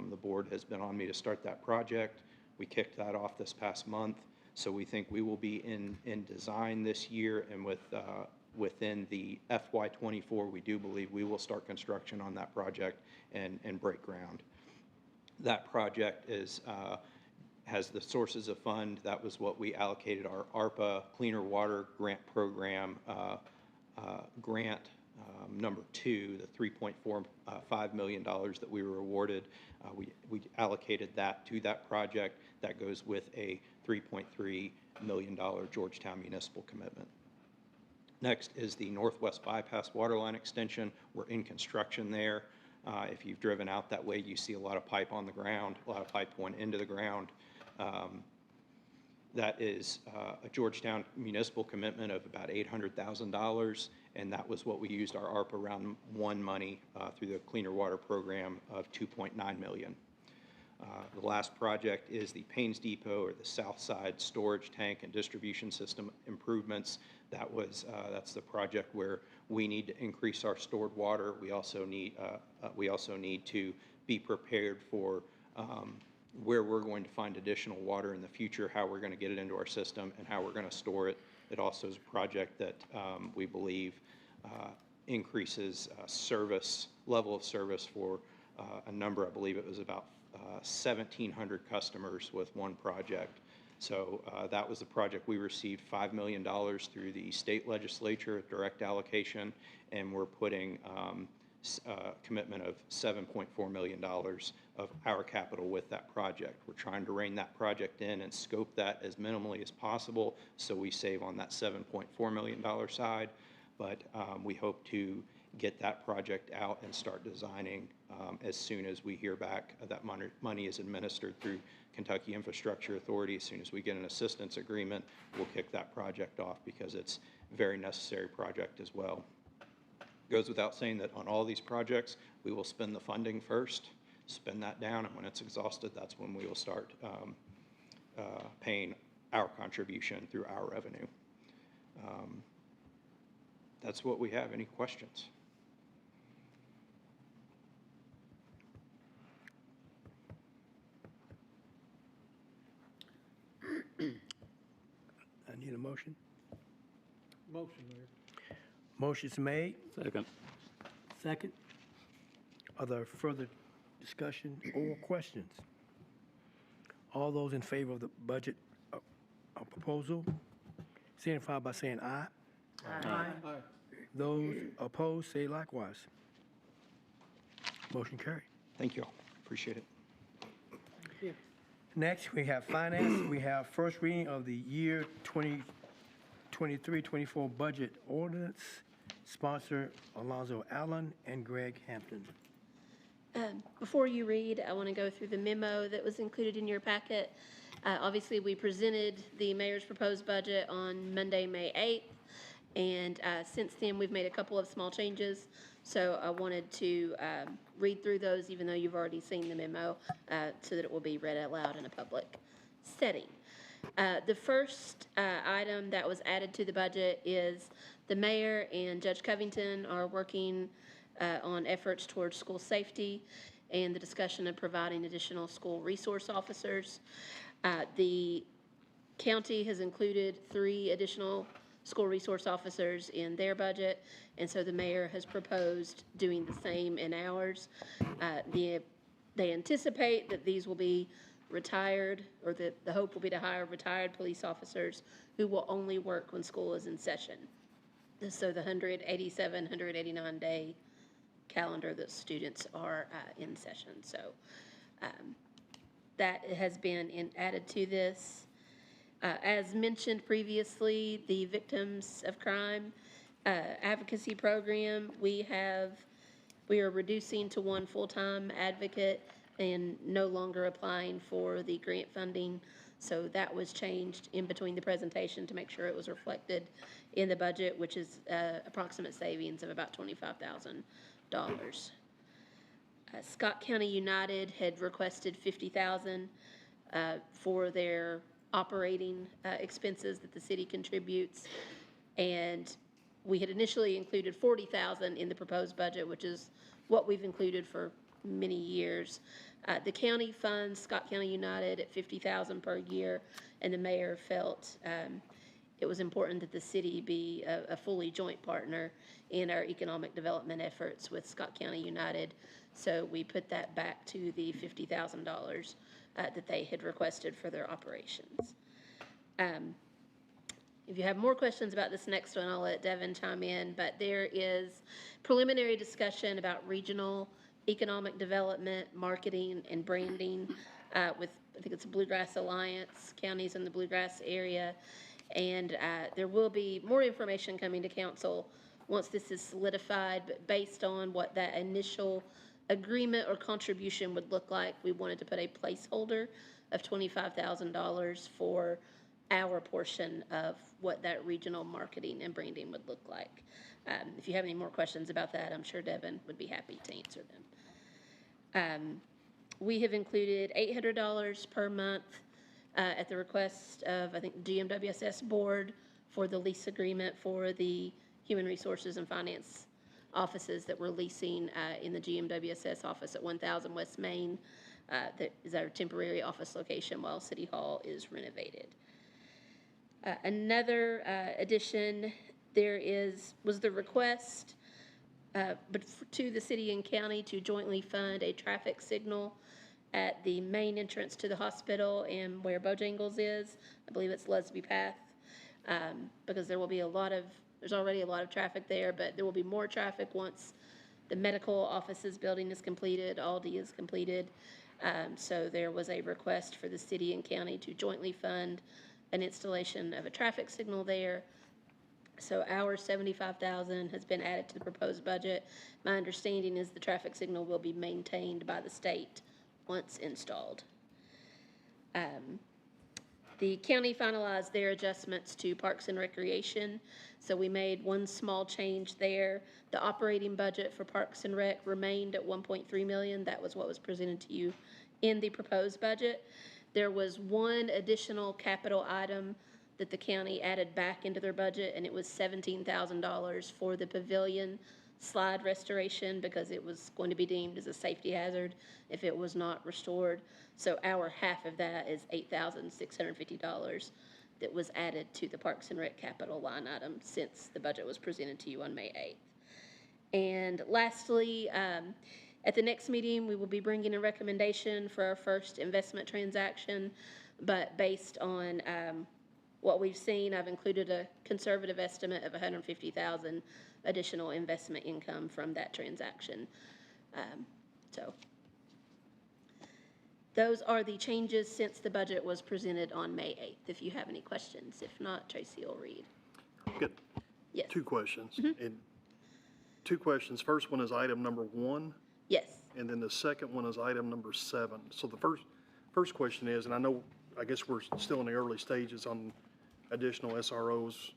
Speaker 6: The board has been on me to start that project. We kicked that off this past month, so we think we will be in design this year, and within the FY24, we do believe we will start construction on that project and break ground. That project has the sources of fund. That was what we allocated our ARPA Cleaner Water Grant Program grant number 2, the $3.45 million that we were awarded. We allocated that to that project. That goes with a $3.3 million Georgetown municipal commitment. Next is the Northwest Bypass Waterline Extension. We're in construction there. If you've driven out that way, you see a lot of pipe on the ground, a lot of pipe going into the ground. That is a Georgetown municipal commitment of about $800,000, and that was what we used our ARPA Round 1 money through the Cleaner Water Program of $2.9 million. The last project is the Paynes Depot, or the South Side Storage Tank and Distribution System improvements. That's the project where we need to increase our stored water. We also need to be prepared for where we're going to find additional water in the future, how we're going to get it into our system, and how we're going to store it. It also is a project that we believe increases level of service for a number. I believe it was about 1,700 customers with one project. So that was the project. We received $5 million through the state legislature, direct allocation, and we're putting a commitment of $7.4 million of our capital with that project. We're trying to rein that project in and scope that as minimally as possible so we save on that $7.4 million side, but we hope to get that project out and start designing as soon as we hear back that money is administered through Kentucky Infrastructure Authority. As soon as we get an assistance agreement, we'll kick that project off because it's a very necessary project as well. It goes without saying that on all these projects, we will spend the funding first, spend that down, and when it's exhausted, that's when we will start paying our contribution through our revenue. That's what we have. Any questions?
Speaker 2: I need a motion.
Speaker 9: Motion, Mayor.
Speaker 2: Motion's made.
Speaker 4: Second.
Speaker 2: Second. Are there further discussion or questions? All those in favor of the budget proposal, signify by saying aye.
Speaker 5: Aye.
Speaker 2: Those opposed, say likewise. Motion carried.
Speaker 6: Thank you all. Appreciate it.
Speaker 2: Next, we have finance. We have first reading of the year 2023-24 budget ordinance. Sponsor Alonzo Allen and Greg Hampton.
Speaker 11: Before you read, I want to go through the memo that was included in your packet. Obviously, we presented the mayor's proposed budget on Monday, May 8th, and since then, we've made a couple of small changes. So I wanted to read through those, even though you've already seen the memo, so that it will be read out loud in a public setting. The first item that was added to the budget is the mayor and Judge Covington are working on efforts towards school safety and the discussion of providing additional school resource officers. The county has included 3 additional school resource officers in their budget, and so the mayor has proposed doing the same in ours. They anticipate that these will be retired, or the hope will be to hire retired police officers who will only work when school is in session. So the 187, 189-day calendar that students are in session. So that has been added to this. As mentioned previously, the Victims of Crime advocacy program, we are reducing to 1 full-time advocate and no longer applying for the grant funding. So that was changed in between the presentation to make sure it was reflected in the budget, which is approximate savings of about $25,000. Scott County United had requested $50,000 for their operating expenses that the city contributes, and we had initially included $40,000 in the proposed budget, which is what we've included for many years. The county funds Scott County United at $50,000 per year, and the mayor felt it was important that the city be a fully joint partner in our economic development efforts with Scott County United. So we put that back to the $50,000 that they had requested for their operations. If you have more questions about this next one, I'll let Devin chime in, but there is preliminary discussion about regional economic development, marketing, and branding with, I think it's a Bluegrass Alliance, counties in the Bluegrass area. And there will be more information coming to council once this is solidified, but based on what that initial agreement or contribution would look like, we wanted to put a placeholder of $25,000 for our portion of what that regional marketing and branding would look like. If you have any more questions about that, I'm sure Devin would be happy to answer them. We have included $800 per month at the request of, I think, GMWSS board for the lease agreement for the Human Resources and Finance offices that we're leasing in the GMWSS office at 1000 West Main. That is our temporary office location while City Hall is renovated. Another addition was the request to the city and county to jointly fund a traffic signal at the main entrance to the hospital and where Bojangles is. I believe it's Lesby Path, because there will be there's already a lot of traffic there, but there will be more traffic once the medical offices building is completed, Aldi is completed. So there was a request for the city and county to jointly fund an installation of a traffic signal there. So our $75,000 has been added to the proposed budget. My understanding is the traffic signal will be maintained by the state once installed. The county finalized their adjustments to Parks and Recreation, so we made one small change there. The operating budget for Parks and Rec remained at $1.3 million. That was what was presented to you in the proposed budget. There was one additional capital item that the county added back into their budget, and it was $17,000 for the pavilion slide restoration because it was going to be deemed as a safety hazard if it was not restored. So our half of that is $8,650 that was added to the Parks and Rec capital line item since the budget was presented to you on May 8th. And lastly, At the next meeting, we will be bringing a recommendation for our first investment transaction, but based on what we've seen, I've included a conservative estimate of $150,000 additional investment income from that transaction. So those are the changes since the budget was presented on May 8th, if you have any questions. If not, Tracy will read.
Speaker 8: Good.
Speaker 11: Yes.
Speaker 8: Two questions. And two questions. First one is item number 1,
Speaker 11: Yes.
Speaker 8: and then the second one is item number 7. So the first question is, and I guess we're still in the early stages on additional SROs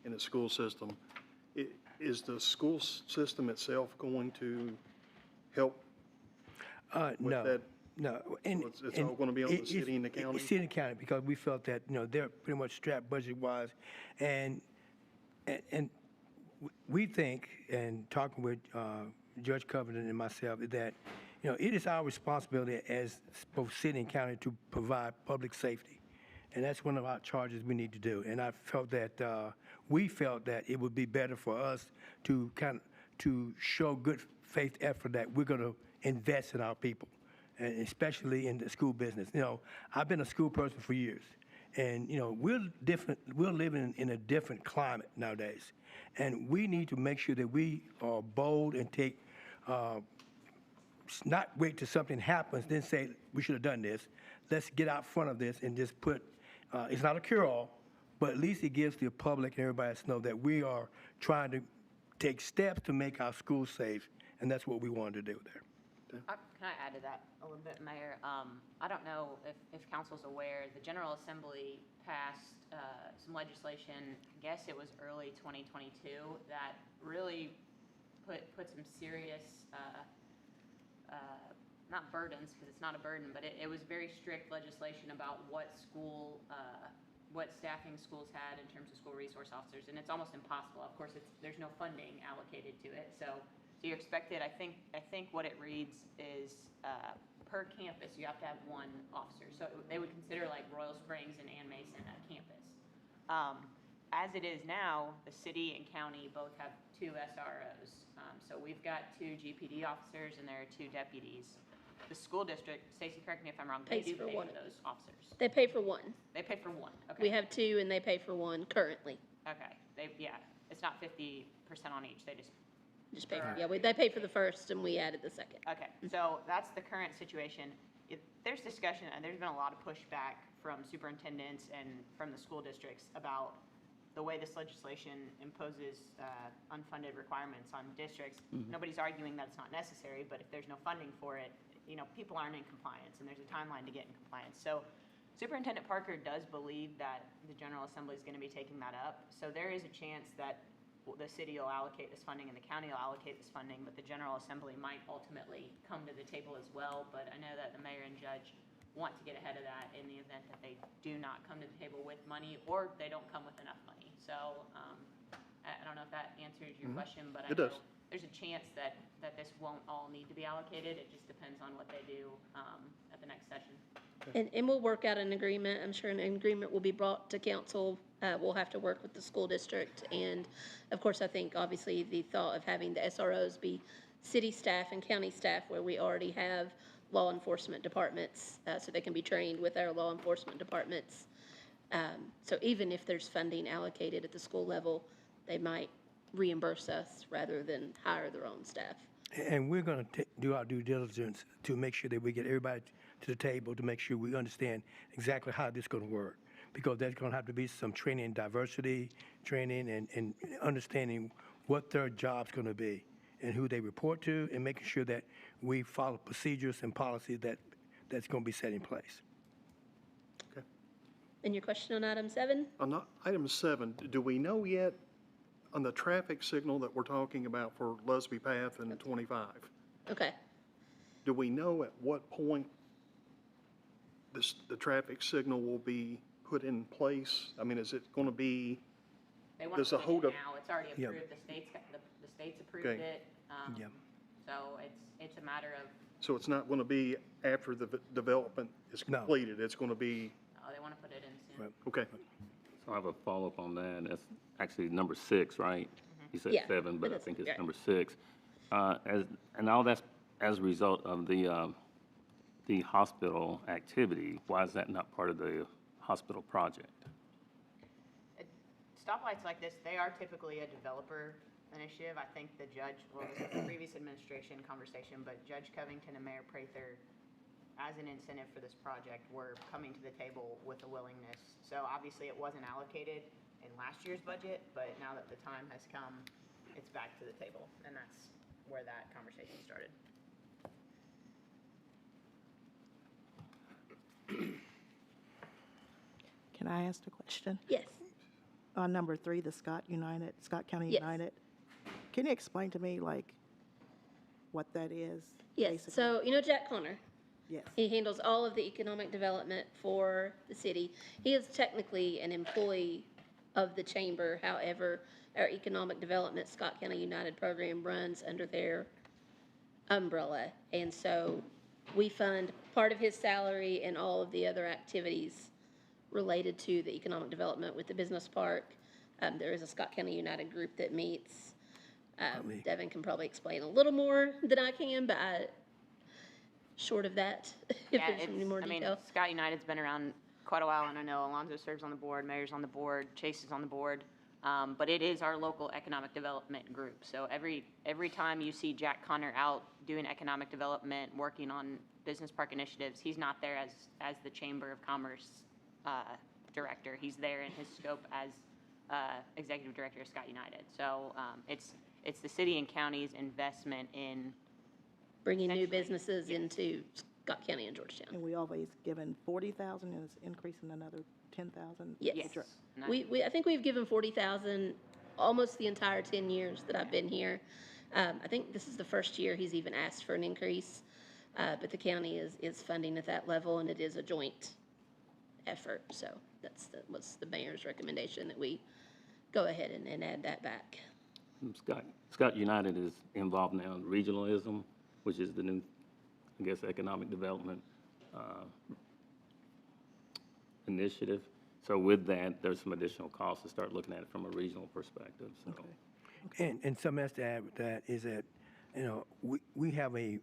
Speaker 8: in the school system. Is the school system itself going to help with
Speaker 2: No.
Speaker 8: that?
Speaker 2: No.
Speaker 8: So it's all gonna be on the city and the county?
Speaker 2: City and county, because we felt that, they're pretty much strapped budget-wise. And we think, and talking with Judge Covenant and myself, that, it is our responsibility as both city and county to provide public safety. And that's one of our charges we need to do. And I felt that, we felt that it would be better for us to to show good faith effort that we're going to invest in our people, and especially in the school business. I've been a school person for years, and, we're different. We're living in a different climate nowadays, and we need to make sure that we are bold and take, not wait till something happens, then say, we should have done this. Let's get out front of this and just put, it's not a cure-all, but at least it gives the public and everybody else know that we are trying to take steps to make our schools safe, and that's what we wanted to do there.
Speaker 1: Can I add to that a little bit, Mayor? I don't know if council's aware, the General Assembly passed some legislation, I guess it was early 2022, that really put some serious, not burdens, because it's not a burden, but it was very strict legislation about what staffing schools had in terms of school resource officers, and it's almost impossible. Of course, there's no funding allocated to it, so you're expected, I think what it reads is per campus, you have to have one officer. So they would consider like Royal Springs and Ann Mason a campus. As it is now, the city and county both have 2 SROs. So we've got 2 GPD officers and there are 2 deputies. The school district, Stacy, correct me if I'm wrong, they do pay for those officers.
Speaker 11: They pay for one.
Speaker 1: They pay for one, okay.
Speaker 11: We have 2, and they pay for one currently.
Speaker 1: Okay, it's not 50% on each, they
Speaker 11: Just pay for, they pay for the first, and we added the second.
Speaker 1: Okay, so that's the current situation. There's discussion, and there's been a lot of pushback from superintendents and from the school districts about the way this legislation imposes unfunded requirements on districts. Nobody's arguing that it's not necessary, but if there's no funding for it, people aren't in compliance, and there's a timeline to get in compliance. So Superintendent Parker does believe that the General Assembly is going to be taking that up. So there is a chance that the city will allocate this funding and the county will allocate this funding, but the General Assembly might ultimately come to the table as well. But I know that the mayor and judge want to get ahead of that in the event that they do not come to the table with money or they don't come with enough money. So I don't know if that answers your question, but I know there's a chance that this won't all need to be allocated. It just depends on what they do at the next session.
Speaker 11: And we'll work out an agreement. I'm sure an agreement will be brought to council. We'll have to work with the school district. And of course, I think obviously the thought of having the SROs be city staff and county staff where we already have law enforcement departments, so they can be trained with our law enforcement departments. So even if there's funding allocated at the school level, they might reimburse us rather than hire their own staff.
Speaker 2: And we're going to do our due diligence to make sure that we get everybody to the table to make sure we understand exactly how this is going to work. Because there's going to have to be some training in diversity, training and understanding what their job's going to be and who they report to, and making sure that we follow procedures and policies that's going to be set in place.
Speaker 8: Okay.
Speaker 11: And your question on item 7?
Speaker 8: On item 7, do we know yet on the traffic signal that we're talking about for Lusby Path and 25?
Speaker 11: Okay.
Speaker 8: Do we know at what point the traffic signal will be put in place? I mean, is it going to be?
Speaker 1: They want to put it now. It's already approved.
Speaker 2: Yeah.
Speaker 1: The state's approved
Speaker 8: Okay.
Speaker 1: it.
Speaker 2: Yeah.
Speaker 1: So it's a matter of,
Speaker 8: So it's not going to be after the development is
Speaker 2: No.
Speaker 8: completed? It's going to be,
Speaker 1: they want to put it in soon.
Speaker 2: Right.
Speaker 8: okay.
Speaker 4: So I have a follow-up on that. That's actually number 6, right? You said
Speaker 11: Yeah,
Speaker 4: 7, but I
Speaker 11: that's
Speaker 4: think it's
Speaker 11: right.
Speaker 4: number 6. And all that's as a result of the hospital activity, why is that not part of the hospital project?
Speaker 1: Stoplights like this, they are typically a developer initiative. I think the judge, well, this is the previous administration conversation, but Judge Covington and Mayor Prather, as an incentive for this project, were coming to the table with a willingness. So obviously it wasn't allocated in last year's budget, but now that the time has come, it's back to the table. And that's where that conversation started.
Speaker 12: Can I ask a question?
Speaker 11: Yes.
Speaker 12: On number 3, the Scott County
Speaker 11: Yes.
Speaker 12: United. Can you explain to me, like, what that is?
Speaker 11: Yes,
Speaker 12: basically?
Speaker 11: so, you know Jack Connor?
Speaker 12: Yes.
Speaker 11: He handles all of the economic development for the city. He is technically an employee of the chamber. However, our economic development Scott County United program runs under their umbrella. And so we fund part of his salary and all of the other activities related to the economic development with the business park. There is a Scott County United group that meets. Devin can probably explain a little more than I can, but short of that, if there's any more detail.
Speaker 1: Scott United's been around quite a while, and I know Alonzo serves on the board, Mayor's on the board, Chase is on the board. But it is our local economic development group. So every time you see Jack Connor out doing economic development, working on business park initiatives, he's not there as the Chamber of Commerce director. He's there in his scope as executive director of Scott United. So it's the city and county's investment in
Speaker 11: Bringing new businesses into Scott County and Georgetown.
Speaker 12: And we always given 40,000 and it's increasing another 10,000?
Speaker 11: Yes.
Speaker 12: Dr-
Speaker 11: I think we've given 40,000 almost the entire 10 years that I've been here. I think this is the first year he's even asked for an increase, but the county is funding at that level, and it is a joint effort. So was the mayor's recommendation, that we go ahead and add that back.
Speaker 4: Scott United is involved now in regionalism, which is the new, I guess, economic development initiative. So with that, there's some additional costs to start looking at it from a regional perspective. So.
Speaker 12: Okay.
Speaker 2: And something else to add with that is that, you know, we have a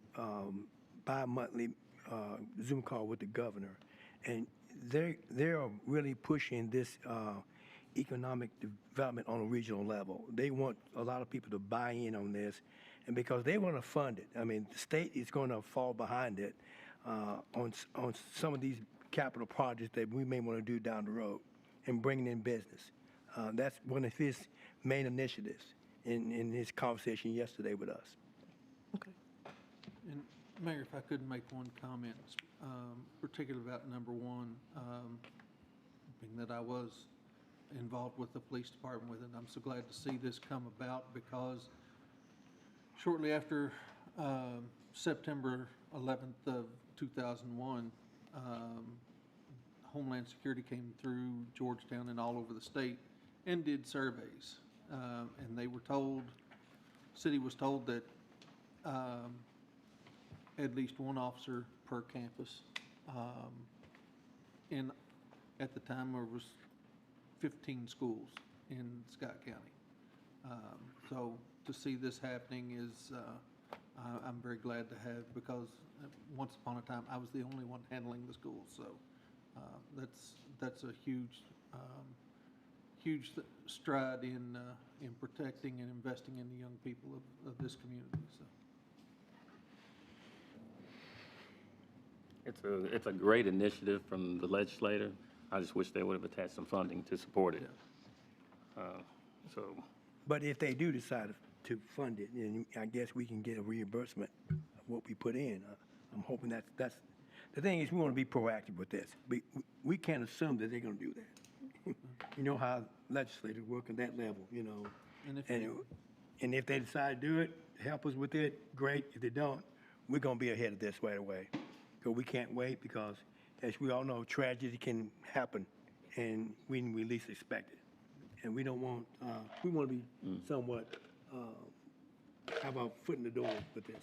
Speaker 2: bi-monthly Zoom call with the governor, and they are really pushing this economic development on a regional level. They want a lot of people to buy in on this, and because they want to fund it. I mean, the state is going to fall behind it on some of these capital projects that we may want to do down the road and bringing in business. That's one of his main initiatives in his conversation yesterday with us.
Speaker 12: Okay.
Speaker 13: And Mayor, if I could make one comment, particularly about number 1, being that I was involved with the police department with it, I'm so glad to see this come about, because shortly after September 11th of 2001, Homeland Security came through Georgetown and all over the state and did surveys. And they were told, city was told that at least one officer per campus. And at the time, there was 15 schools in Scott County. So to see this happening is, I'm very glad to have, because once upon a time, I was the only one handling the schools. So that's a huge, huge stride in protecting and investing in the young people of this community. So.
Speaker 4: It's a great initiative from the legislator. I just wish they would have attached some funding to support it. So.
Speaker 2: But if they do decide to fund it, then I guess we can get a reimbursement of what we put in. I'm hoping that's the thing is, we want to be proactive with this. We can't assume that they're going to do that. You know how legislators work at that level, you know. And if they decide to do it, help us with it, great. If they don't, we're going to be ahead of this right away. Because we can't wait, because, as we all know, tragedy can happen and when we least expect it. And we don't want, we want to be somewhat, have our foot in the door with this.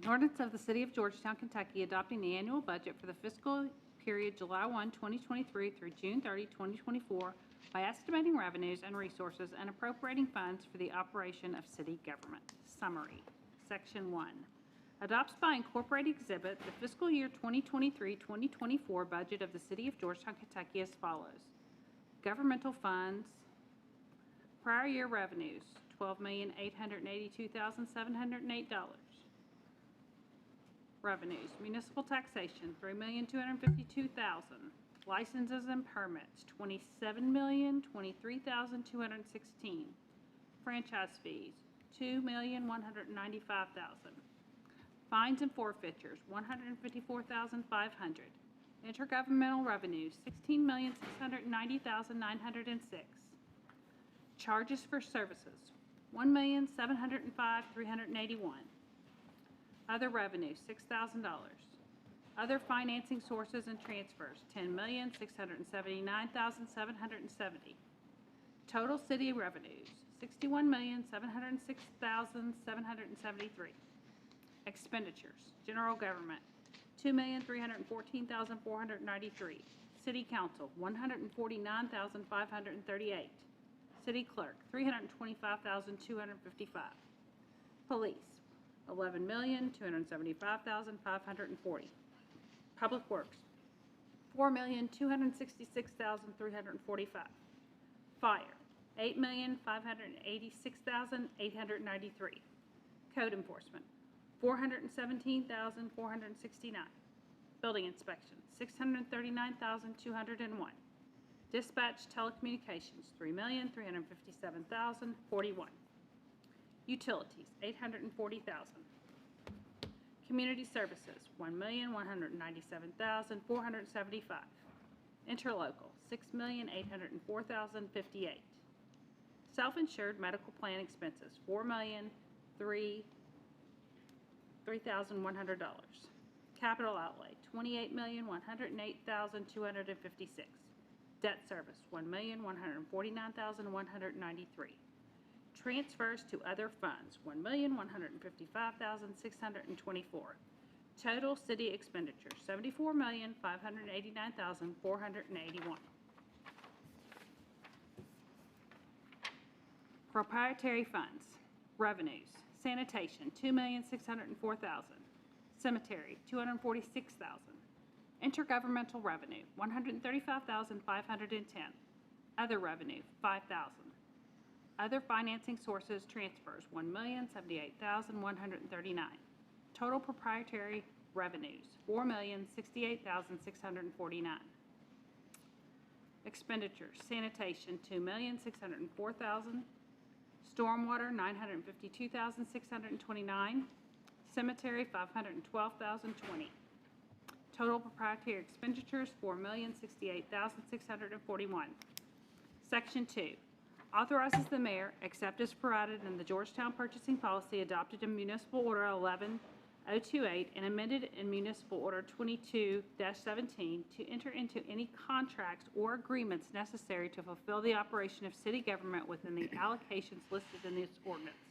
Speaker 3: An ordinance of the City of Georgetown, Kentucky, adopting the annual budget for the fiscal period July 1, 2023 through June 30, 2024, by estimating revenues and resources and appropriating funds for the operation of city government. Summary. Section 1. Adopts by incorporated exhibit the fiscal year 2023-2024 budget of the City of Georgetown, Kentucky as follows. Governmental funds, prior year revenues, $12,882,708. Revenues, municipal taxation, $3,252,000. Licenses and permits, $27,023,216. Franchise fees, $2,195,000. Fines and forfeitures, $154,500. Intergovernmental revenues, $16,690,906. Charges for services, $1,705,381. Other revenue, $6,000. Other financing sources and transfers, $10,679,770. Total city revenues, $61,706,773. Expenditures, general government, $2,314,493. City council, $149,538. City clerk, $325,255. Police, $11,275,540. Public Works, $4,266,345. Fire, $8,586,893. Code enforcement, $417,469. Building inspection, $639,201. Dispatch telecommunications, $3,357,041. Utilities, $840,000. Community services, $1,197,475. Interlocal, $6,804,058. Self-insured medical plan expenses, $3,100. Capital outlay, $28,108,256. Debt service, $1,149,193. Transfers to other funds, $1,155,624. Total city expenditures, $74,589,481. Proprietary funds, revenues, sanitation, $2,604,000. Cemetery, $246,000. Intergovernmental revenue, $135,510. Other revenue, $5,000. Other financing sources transfers, $1,078,139. Total proprietary revenues, $4,068,649. Expenditures, sanitation, $2,604,000. Stormwater, $952,629. Cemetery, $512,020. Total proprietary expenditures, $4,068,641. Section 2. Authorizes the mayor, except as provided in the Georgetown Purchasing Policy adopted in Municipal Order 11028 and amended in Municipal Order 22-17, to enter into any contracts or agreements necessary to fulfill the operation of city government within the allocations listed in this ordinance.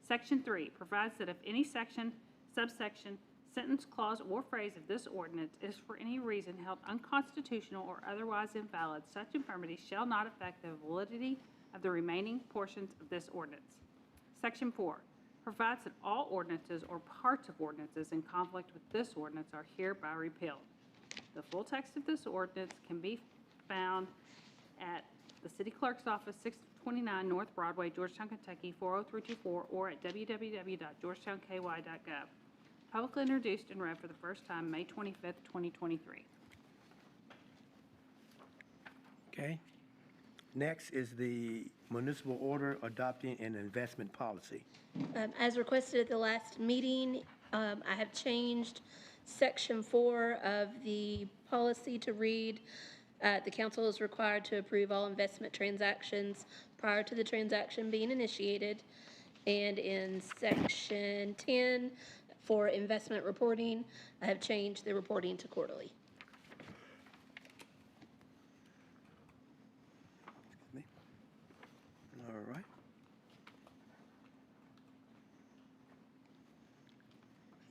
Speaker 3: Section 3 provides that if any section, subsection, sentence, clause, or phrase of this ordinance is for any reason held unconstitutional or otherwise invalid, such infirmity shall not affect the validity of the remaining portions of this ordinance. Section 4 provides that all ordinances or parts of ordinances in conflict with this ordinance are hereby repealed. The full text of this ordinance can be found at the City Clerk's Office, 629 North Broadway, Georgetown, Kentucky, 40324, or at www.georgetownky.gov. Publicly introduced and read for the first time May 25th, 2023.
Speaker 2: Okay. Next is the municipal order adopting an investment policy.
Speaker 11: As requested at the last meeting, I have changed Section 4 of the policy to read, the council is required to approve all investment transactions prior to the transaction being initiated. And in Section 10, for investment reporting, I have changed the reporting to quarterly.
Speaker 2: All right.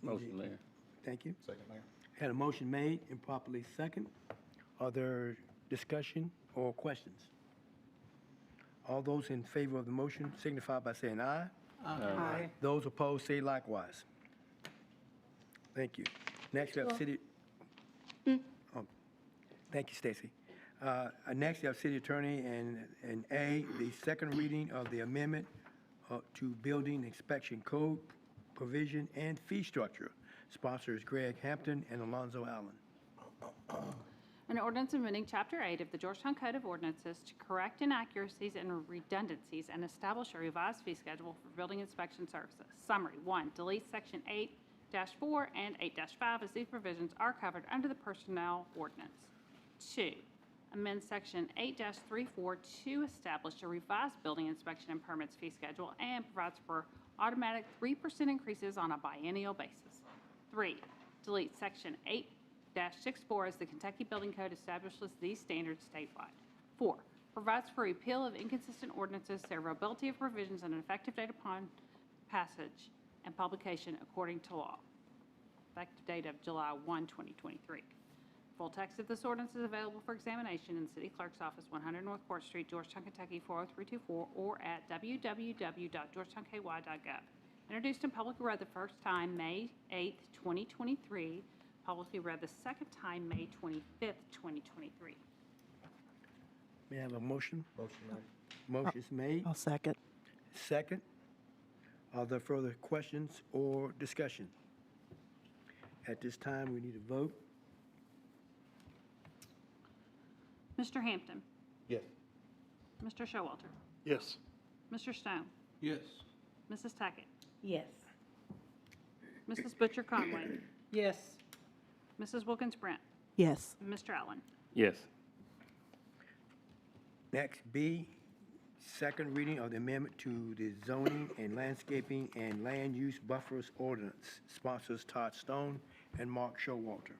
Speaker 4: Motion, Mayor.
Speaker 2: Thank you.
Speaker 10: Second, Mayor.
Speaker 2: Had a motion made and properly second. Are there discussion or questions? All those in favor of the motion signify by saying aye.
Speaker 12: Aye.
Speaker 2: Those opposed say likewise. Thank you. Next, we have city. Oh, thank you, Stacy. Next, we have city attorney and A, the second reading of the amendment to building inspection code provision and fee structure. Sponsors Greg Hampton and Alonzo Allen.
Speaker 3: An ordinance amending Chapter 8 of the Georgetown Code of Ordinances to correct inaccuracies and redundancies and establish a revised fee schedule for building inspection services. Summary: 1. Delete Section 8-4 and 8-5 as these provisions are covered under the Personnel Ordinance. 2. Amend Section 8-34 to establish a revised building inspection and permits fee schedule and provides for automatic 3% increases on a biennial basis. 3. Delete Section 8-64 as the Kentucky Building Code establishes these standards statewide. 4. Provides for repeal of inconsistent ordinances, severability of provisions, and an effective date upon passage and publication according to law. Effective date of July 1, 2023. Full text of this ordinance is available for examination in the City Clerk's Office, 100 North Court Street, Georgetown, Kentucky, 40324, or at www.georgetownky.gov. Introduced and publicly read the first time May 8, 2023. Publicly read the second time May 25, 2023.
Speaker 2: May I have a motion?
Speaker 10: Motion made.
Speaker 2: Motion is made.
Speaker 12: I'll second.
Speaker 2: Second. Are there further questions or discussion? At this time, we need a vote.
Speaker 3: Mr. Hampton.
Speaker 10: Yes.
Speaker 3: Mr. Showalter.
Speaker 8: Yes.
Speaker 3: Mr. Stone.
Speaker 13: Yes.
Speaker 3: Mrs. Tackett.
Speaker 5: Yes.
Speaker 3: Mrs. Butcher Conway.
Speaker 5: Yes.
Speaker 3: Mrs. Wilkins Brent.
Speaker 12: Yes.
Speaker 3: And Mr. Allen.
Speaker 4: Yes.
Speaker 2: Next, B, second reading of the amendment to the zoning and landscaping and land use buffers ordinance. Sponsors Todd Stone and Mark Showalter.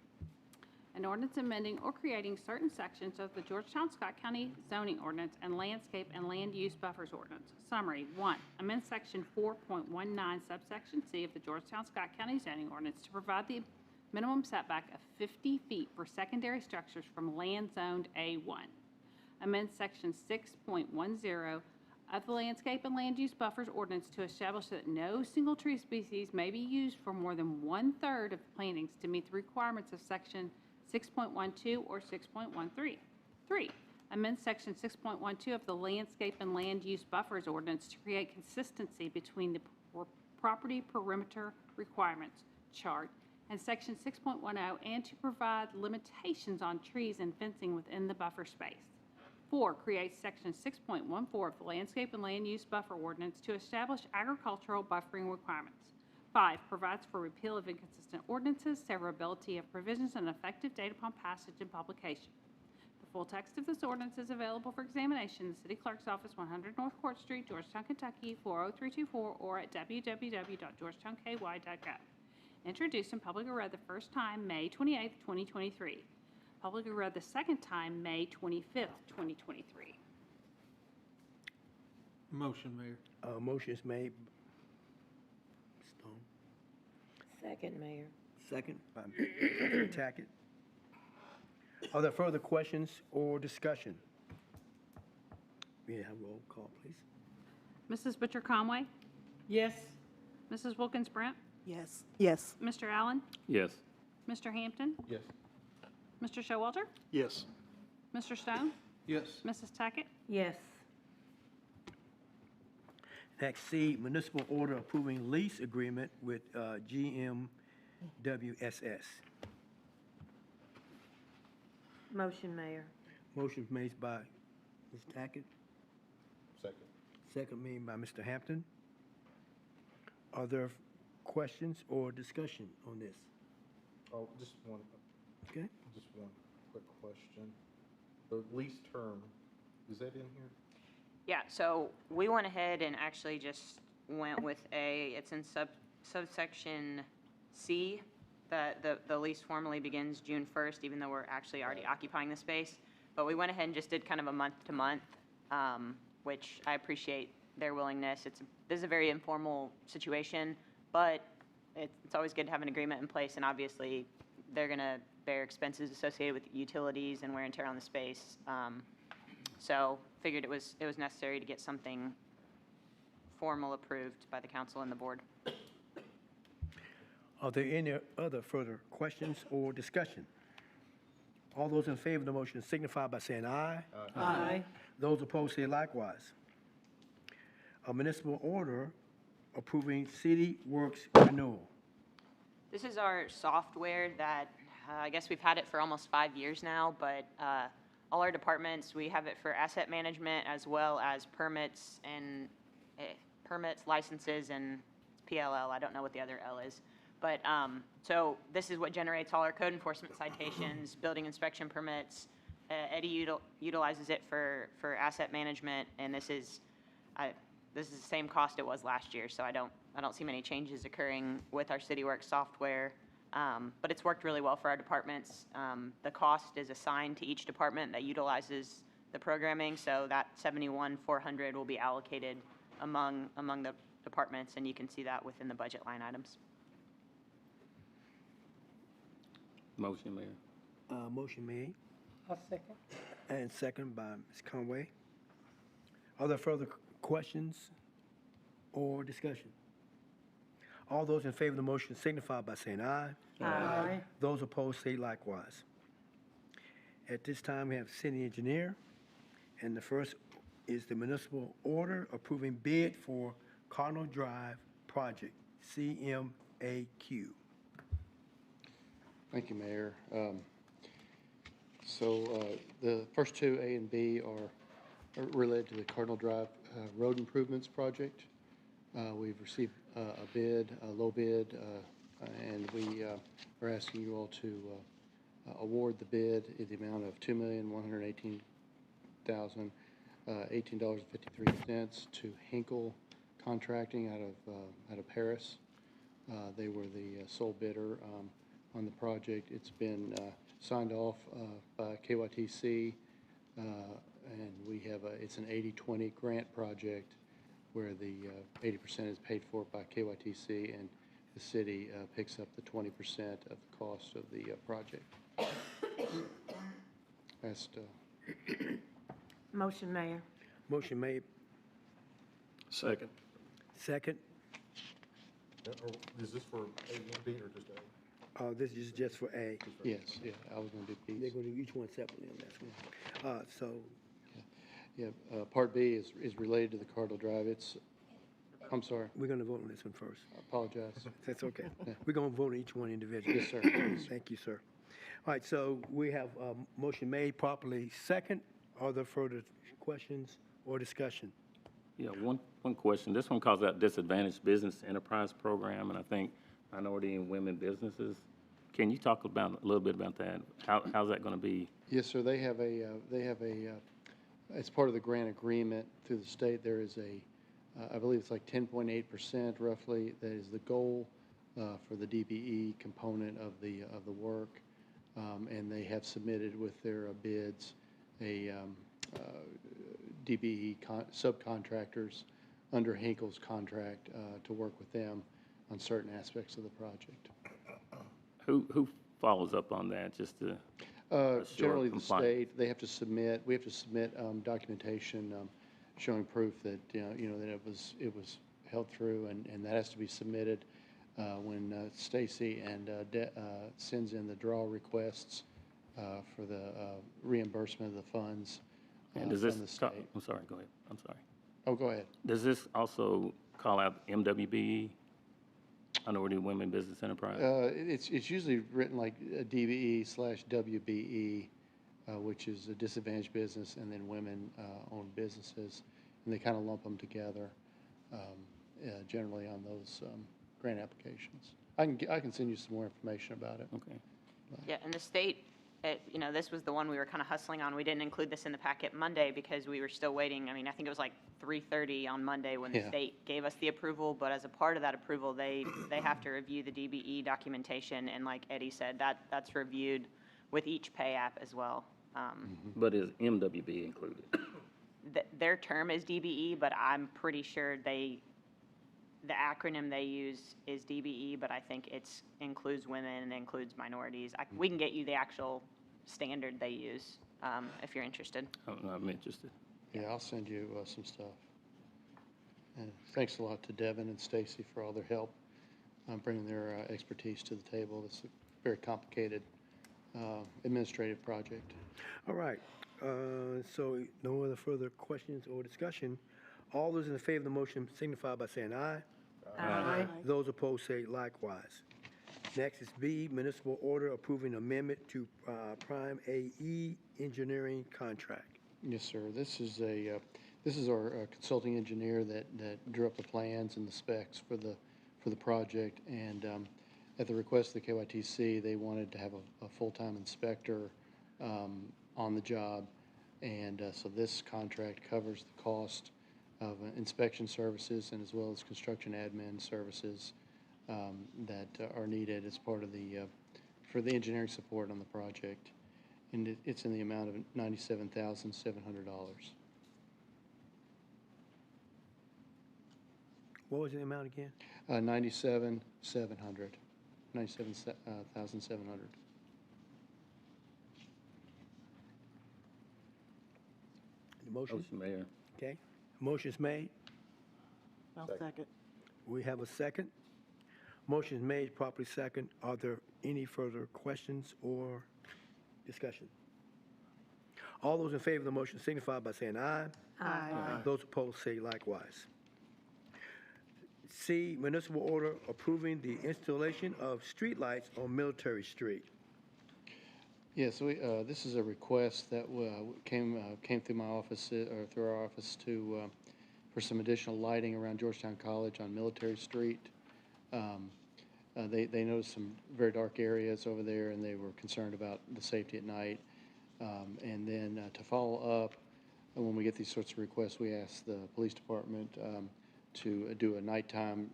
Speaker 3: An ordinance amending or creating certain sections of the Georgetown Scott County zoning ordinance and landscape and land use buffers ordinance. Summary: 1. Amend section 4.19 subsection C of the Georgetown Scott County zoning ordinance to provide the minimum setback of 50 feet for secondary structures from land zoned A1. Amend section 6.10 of the landscape and land use buffers ordinance to establish that no single tree species may be used for more than 1/3 of plantings to meet the requirements of section 6.12 or 6.13. 3. Amend section 6.12 of the landscape and land use buffers ordinance to create consistency between the property perimeter requirements chart and section 6.10 and to provide limitations on trees and fencing within the buffer space. 4. Create section 6.14 of the landscape and land use buffer ordinance to establish agricultural buffering requirements. 5. Provides for repeal of inconsistent ordinances, severability of provisions, and effective date upon passage and publication. The full text of this ordinance is available for examination in the City Clerk's Office, 100 North Court Street, Georgetown, Kentucky, 40324, or at www.georgetownky.gov. Introduced and publicly read the first time May 28, 2023. Publicly read the second time May 25, 2023.
Speaker 13: Motion, Mayor.
Speaker 2: Motion is made. Stone.
Speaker 5: Second, Mayor.
Speaker 2: Second by Mr. Tackett. Are there further questions or discussion? May I have a roll call, please?
Speaker 3: Mrs. Butcher Conway.
Speaker 5: Yes.
Speaker 3: Mrs. Wilkins Brent.
Speaker 12: Yes. Yes.
Speaker 3: Mr. Allen.
Speaker 4: Yes.
Speaker 3: Mr. Hampton.
Speaker 10: Yes.
Speaker 3: Mr. Showalter.
Speaker 8: Yes.
Speaker 3: Mr. Stone.
Speaker 13: Yes.
Speaker 3: Mrs. Tackett.
Speaker 5: Yes.
Speaker 2: Next, C, municipal order approving lease agreement with GMWSS.
Speaker 5: Motion, Mayor.
Speaker 2: Motion made by Ms. Tackett,
Speaker 10: Second.
Speaker 2: second made by Mr. Hampton. Are there questions or discussion on this?
Speaker 10: Oh, just one quick question. The lease term, is that in here?
Speaker 1: Yeah, so we went ahead and actually just went with it's in subsection C, that the lease formally begins June 1st, even though we're actually already occupying the space. But we went ahead and just did kind of a month-to-month, which I appreciate their willingness. This is a very informal situation, but it's always good to have an agreement in place, and obviously they're going to bear expenses associated with utilities and wear and tear on the space. So figured it was necessary to get something formal approved by the council and the board.
Speaker 2: Are there any other further questions or discussion? All those in favor of the motion signify by saying aye.
Speaker 5: Aye.
Speaker 2: Those opposed say likewise. A municipal order approving city works renewal.
Speaker 1: This is our software that, I guess we've had it for almost 5 years now, but all our departments, we have it for asset management as well as permits and licenses, and PLL. I don't know what the other L is. But so this is what generates all our code enforcement citations, building inspection permits. Eddie utilizes it for asset management, and this is the same cost it was last year. So I don't see many changes occurring with our CityWorks software. But it's worked really well for our departments. The cost is assigned to each department that utilizes the programming, so that $71,400 will be allocated among the departments, and you can see that within the budget line items.
Speaker 4: Motion, Mayor.
Speaker 2: Motion made
Speaker 5: I'll second.
Speaker 2: and second by Ms. Conway. Are there further questions or discussion? All those in favor of the motion signify by saying aye.
Speaker 5: Aye.
Speaker 2: Those opposed say likewise. At this time, we have city engineer, and the first is the municipal order approving bid for Cardinal Drive project, CMAQ.
Speaker 14: Thank you, Mayor. The first two, A and B, are related to the Cardinal Drive Road Improvements Project. We've received a low bid, and we are asking you all to award the bid in the amount of $2,118,018.53 to Hinkle Contracting out of Paris. They were the sole bidder on the project. It's been signed off by KYTC, and we have it's an 80-20 grant project where the 80% is paid for by KYTC, and the city picks up the 20% of the cost of the project.
Speaker 5: Motion, Mayor.
Speaker 2: Motion made,
Speaker 8: Second.
Speaker 2: second.
Speaker 10: Is this for A and B or just A?
Speaker 2: This is just for A.
Speaker 14: Yes, yeah, I was going to do
Speaker 2: They're
Speaker 14: B's.
Speaker 2: going to do each one separately on this one. So
Speaker 14: Part B is related to the Cardinal Drive. I'm sorry,
Speaker 2: we're going to vote on this one first.
Speaker 14: I apologize.
Speaker 2: That's okay.
Speaker 14: Yeah.
Speaker 2: We're going to vote on each one individually.
Speaker 14: Yes, sir.
Speaker 2: Thank you, sir. All right, so we have a motion made properly second. Are there further questions or discussion?
Speaker 4: Yeah, one question. This one calls out Disadvantaged Business Enterprise Program, and I think minority and women businesses. Can you talk a little bit about that? How's that going to be?
Speaker 14: Yes, sir. They have as part of the grant agreement through the state, there is I believe it's like 10.8% roughly. That is the goal for the DBE component of the work. And they have submitted with their bids a DBE subcontractors under Hinkle's contract to work with them on certain aspects of the project.
Speaker 4: Who follows up on that, just to assure
Speaker 14: Generally, the
Speaker 4: compliance?
Speaker 14: state, we have to submit documentation showing proof that, that it was held through, and that has to be submitted when Stacy and sends in the draw requests for the reimbursement of the funds
Speaker 4: And does
Speaker 14: from
Speaker 4: this,
Speaker 14: the state.
Speaker 4: I'm sorry, go ahead. I'm sorry.
Speaker 14: Oh, go ahead.
Speaker 4: Does this also call out MWBE, Minority Women Business Enterprise?
Speaker 14: It's usually written like a DBE/WBE, which is a disadvantaged business, and then women-owned businesses, and they kind of lump them together generally on those grant applications. I can send you some more information about it.
Speaker 4: Okay.
Speaker 1: Yeah, and the state, this was the one we were kind of hustling on. We didn't include this in the packet Monday because we were still waiting. I mean, I think it was like 3:30 on Monday when the
Speaker 14: Yeah.
Speaker 1: state gave us the approval, but as a part of that approval, they have to review the DBE documentation, and like Eddie said, that's reviewed with each pay app as well.
Speaker 4: But is MWBE included?
Speaker 1: Their term is DBE, but I'm pretty sure they the acronym they use is DBE, but I think it's includes women and includes minorities. We can get you the actual standard they use, if you're interested.
Speaker 4: I'm interested.
Speaker 14: Yeah, I'll send you some stuff. And thanks a lot to Devin and Stacy for all their help bringing their expertise to the table. It's a very complicated administrative project.
Speaker 2: All right, so no other further questions or discussion. All those in favor of the motion signify by saying aye.
Speaker 5: Aye.
Speaker 2: Those opposed say likewise. Next is B, municipal order approving amendment to Prime AE engineering contract.
Speaker 14: Yes, sir. This is our consulting engineer that drew up the plans and the specs for the project. And at the request of the KYTC, they wanted to have a full-time inspector on the job. And so this contract covers the cost of inspection services and as well as construction admin services that are needed as part of for the engineering support on the project. And it's in the amount of $97,700.
Speaker 2: What was the amount again?
Speaker 14: $97,700.
Speaker 2: The motion?
Speaker 4: Motion, Mayor.
Speaker 2: Okay, motion's made.
Speaker 12: I'll second.
Speaker 2: We have a second. Motion is made, properly second. Are there any further questions or discussion? All those in favor of the motion signify by saying aye.
Speaker 5: Aye.
Speaker 2: Those opposed say likewise. C, municipal order approving the installation of streetlights on Military Street.
Speaker 14: Yes, this is a request that came through my office, or through our office for some additional lighting around Georgetown College on Military Street. They noticed some very dark areas over there, and they were concerned about the safety at night. And then to follow up, when we get these sorts of requests, we ask the police department to do a nighttime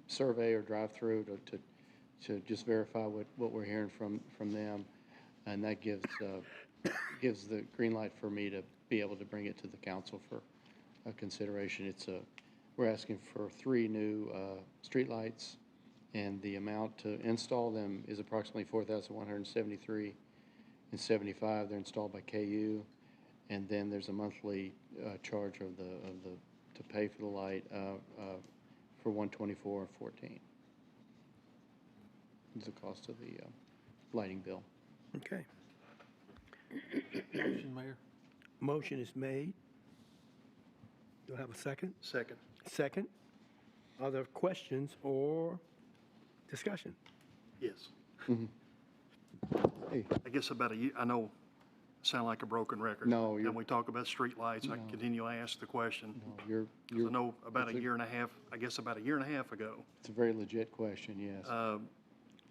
Speaker 14: survey or drive-through to just verify what we're hearing from them. And that gives the green light for me to be able to bring it to the council for consideration. We're asking for 3 new streetlights, and the amount to install them is approximately $4,173.75. They're installed by KU, and then there's a monthly charge to pay for the light for $124.14. Is the cost of the lighting bill.
Speaker 2: Okay.
Speaker 13: Motion, Mayor.
Speaker 2: Motion is made. Do I have a second?
Speaker 8: Second.
Speaker 2: Second. Are there questions or discussion?
Speaker 8: Yes.
Speaker 14: Hey,
Speaker 8: I guess about a year, I know, I sound like a broken record.
Speaker 14: No, you're-
Speaker 8: When we talk about streetlights, I continue to ask the question.
Speaker 14: no,
Speaker 8: 'Cause I know about a year and a half, I guess about a year and a half ago,
Speaker 14: it's a very legit question, yes.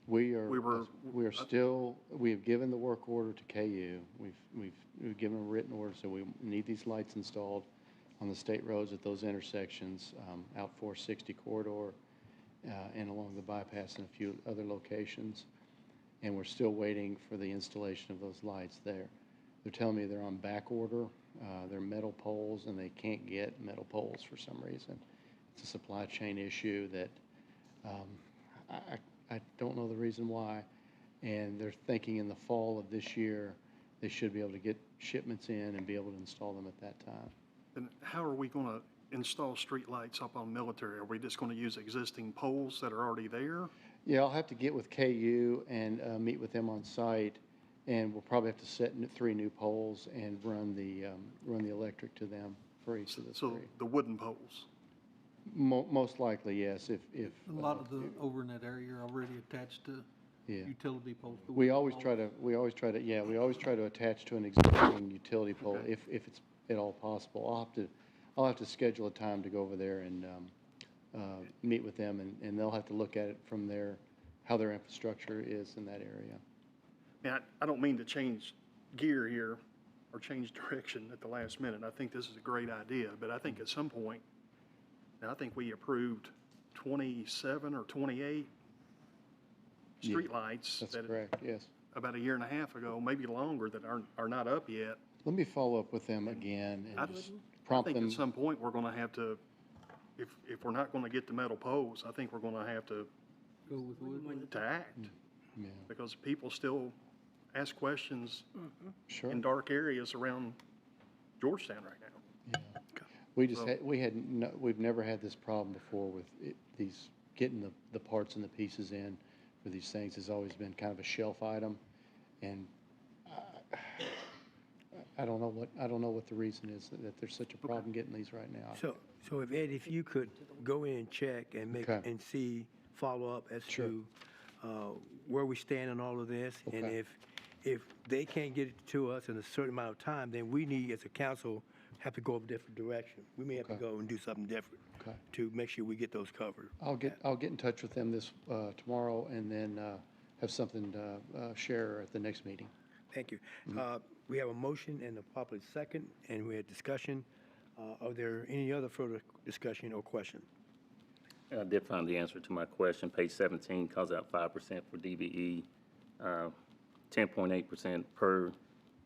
Speaker 8: we
Speaker 14: We have given the work order to KU. We've given a written order, so we need these lights installed on the state roads at those intersections, out 460 corridor, and along the bypass and a few other locations. And we're still waiting for the installation of those lights there. They're telling me they're on back order. They're metal poles, and they can't get metal poles for some reason. It's a supply chain issue that I don't know the reason why. And they're thinking in the fall of this year, they should be able to get shipments in and be able to install them at that time.
Speaker 8: And how are we going to install streetlights up on Military? Are we just going to use existing poles that are already there?
Speaker 14: Yeah, I'll have to get with KU and meet with them on site, and we'll probably have to set 3 new poles and run the electric to them for each of the 3.
Speaker 8: So the wooden poles?
Speaker 14: Most likely, yes. If
Speaker 13: A lot of the over in that area are already attached to
Speaker 14: Yeah.
Speaker 13: utility poles.
Speaker 14: we always try to attach to an existing utility pole if it's at all possible. I'll have to schedule a time to go over there and meet with them, and they'll have to look at it from how their infrastructure is in that area.
Speaker 8: And I don't mean to change gear here or change direction at the last minute. I think this is a great idea, but I think at some point, and I think we approved 27 or 28
Speaker 14: Yeah,
Speaker 8: streetlights.
Speaker 14: That's
Speaker 8: that
Speaker 14: correct, yes.
Speaker 8: About a year and a half ago, maybe longer, that are not up yet.
Speaker 14: Let me follow up with them again
Speaker 8: I
Speaker 14: and just prompt
Speaker 8: think
Speaker 14: them.
Speaker 8: at some point, we're going to have to if we're not gonna get the metal poles, I think we're gonna have to
Speaker 13: Go with wood.
Speaker 8: to act,
Speaker 14: Yeah,
Speaker 8: because people still ask questions
Speaker 14: sure.
Speaker 8: in dark areas around Georgetown right now.
Speaker 14: Yeah. We just
Speaker 8: So-
Speaker 14: had, we've never had this problem before with these, getting the parts and the pieces in for these things has always been kind of a shelf item. And I don't know what the reason is that there's such a problem getting these right now.
Speaker 2: So if Ed, if you could go in and check and make,
Speaker 14: Okay.
Speaker 2: and see, follow up as
Speaker 14: Sure.
Speaker 2: to where we stand on all of this. And
Speaker 14: Okay.
Speaker 2: if they can't get it to us in a certain amount of time, then we need, as a council, have to go a different direction. We may have to
Speaker 14: Okay.
Speaker 2: go and do something different
Speaker 14: Okay.
Speaker 2: to make sure we get those covered.
Speaker 14: I'll get in touch with them this, tomorrow and then, have something to, share at the next meeting.
Speaker 2: Thank you. We have a motion and a proper second, and we had discussion. Are there any other further discussion or question?
Speaker 4: I did find the answer to my question. Page 17 calls out 5% for DBE, 10.8% per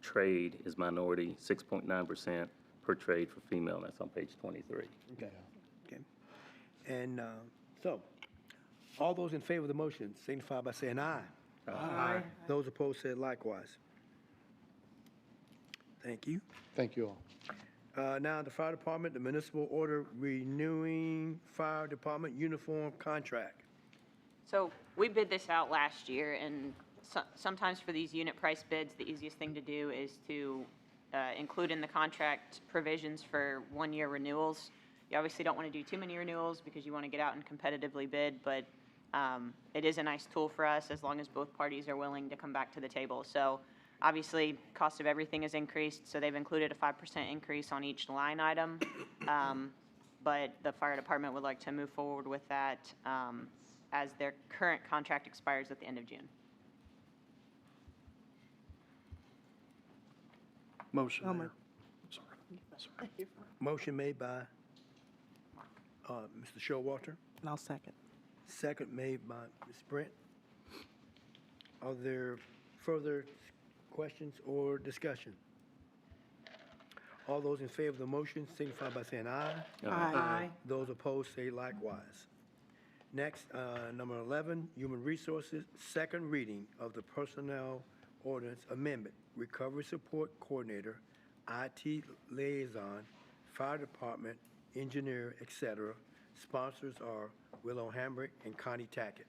Speaker 4: trade is minority, 6.9% per trade for female. That's on page 23.
Speaker 2: Okay. Okay. And so, all those in favor of the motion signify by saying aye.
Speaker 5: Aye.
Speaker 2: Those opposed say likewise. Thank you.
Speaker 14: Thank you all.
Speaker 2: Now, the fire department, the municipal order renewing fire department uniform contract.
Speaker 1: So we bid this out last year, and sometimes for these unit price bids, the easiest thing to do is to include in the contract provisions for one-year renewals. You obviously don't want to do too many renewals because you want to get out and competitively bid, but it is a nice tool for us as long as both parties are willing to come back to the table. So obviously, cost of everything has increased, so they've included a 5% increase on each line item. But the fire department would like to move forward with that as their current contract expires at the end of June.
Speaker 8: Motion,
Speaker 12: Oh,
Speaker 8: Mayor. Sorry.
Speaker 2: Motion made by Mr. Showalter,
Speaker 12: And I'll second.
Speaker 2: second made by Ms. Brent. Are there further questions or discussion? All those in favor of the motion signify by saying aye.
Speaker 12: Aye.
Speaker 2: Those opposed say likewise. Next, number 11, Human Resources, second reading of the Personnel Ordinance Amendment, Recovery Support Coordinator, IT Liaison, Fire Department, Engineer, etc. Sponsors are Willow Hambrick and Connie Tackett.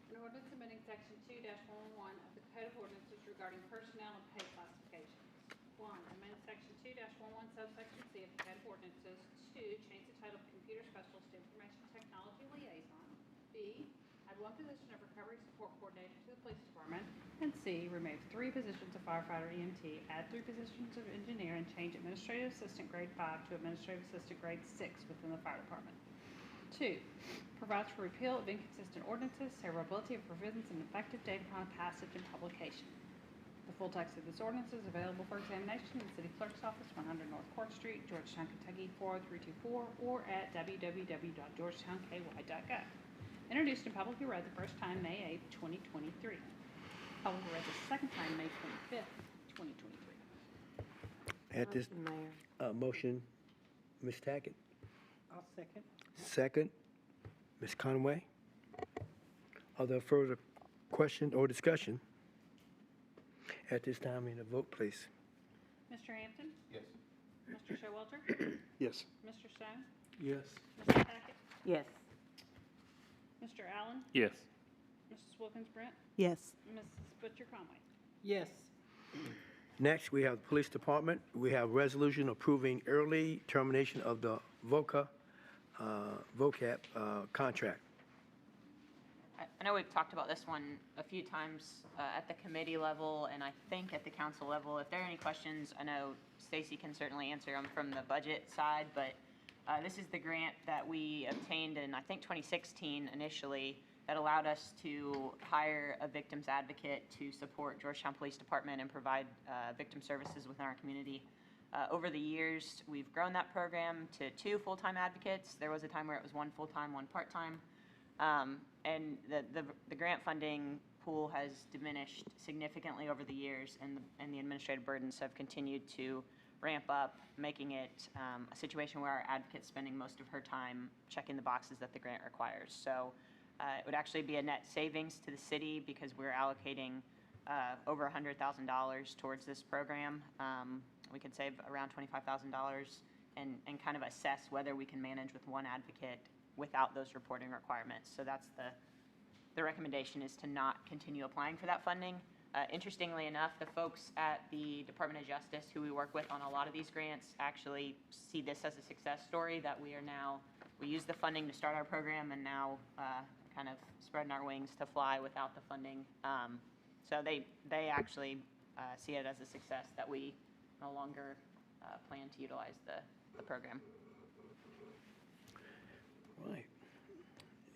Speaker 3: An ordinance amending section 2-111 of the Code of Ordinances regarding personnel and pay classifications. 1, amend section 2-11 subsection C of the Code of Ordinances. 2, change the title of Computer Specialist to Information Technology Liaison. B, add 1 position of Recovery Support Coordinator to the Police Department. And C, remove 3 positions of Firefighter EMT, add 3 positions of Engineer, and change Administrative Assistant Grade 5 to Administrative Assistant Grade 6 within the Fire Department. 2, provides for repeal of inconsistent ordinances, severability of provisions, and effective date upon passage and publication. The full text of this ordinance is available for examination in the City Clerk's Office, 100 North Court Street, Georgetown, Kentucky, 40324, or at www.georgetownky.gov. Introduced and publicly read the first time May 8, 2023. Publicly read the second time May 25th, 2023.
Speaker 2: At this
Speaker 5: Motion, Mayor.
Speaker 2: motion, Ms. Tackett.
Speaker 5: I'll second.
Speaker 2: Second, Ms. Conway. Are there further questions or discussion? At this time, we need a vote, please.
Speaker 3: Mr. Hampton?
Speaker 10: Yes.
Speaker 3: Mr. Showalter?
Speaker 8: Yes.
Speaker 3: Mr. Stone?
Speaker 13: Yes.
Speaker 3: Mrs. Tackett?
Speaker 5: Yes.
Speaker 3: Mr. Allen?
Speaker 4: Yes.
Speaker 3: Mrs. Wilkins Brent?
Speaker 12: Yes.
Speaker 3: Mrs. Butcher Conway?
Speaker 5: Yes.
Speaker 2: Next, we have the Police Department. We have resolution approving early termination of the VOCAP contract.
Speaker 1: I know we've talked about this one a few times at the committee level and I think at the council level. If there are any questions, I know Stacy can certainly answer them from the budget side, but this is the grant that we obtained in, I think, 2016 initially that allowed us to hire a victims advocate to support Georgetown Police Department and provide victim services within our community. Over the years, we've grown that program to 2 full-time advocates. There was a time where it was 1 full-time, 1 part-time. And the grant funding pool has diminished significantly over the years, and the administrative burdens have continued to ramp up, making it a situation where our advocate's spending most of her time checking the boxes that the grant requires. So it would actually be a net savings to the city because we're allocating over $100,000 towards this program. We could save around $25,000 and kind of assess whether we can manage with one advocate without those reporting requirements. So that's the recommendation, is to not continue applying for that funding. Interestingly enough, the folks at the Department of Justice who we work with on a lot of these grants actually see this as a success story, that we use the funding to start our program and now kind of spreading our wings to fly without the funding. So they actually see it as a success that we no longer plan to utilize the program.
Speaker 2: Right.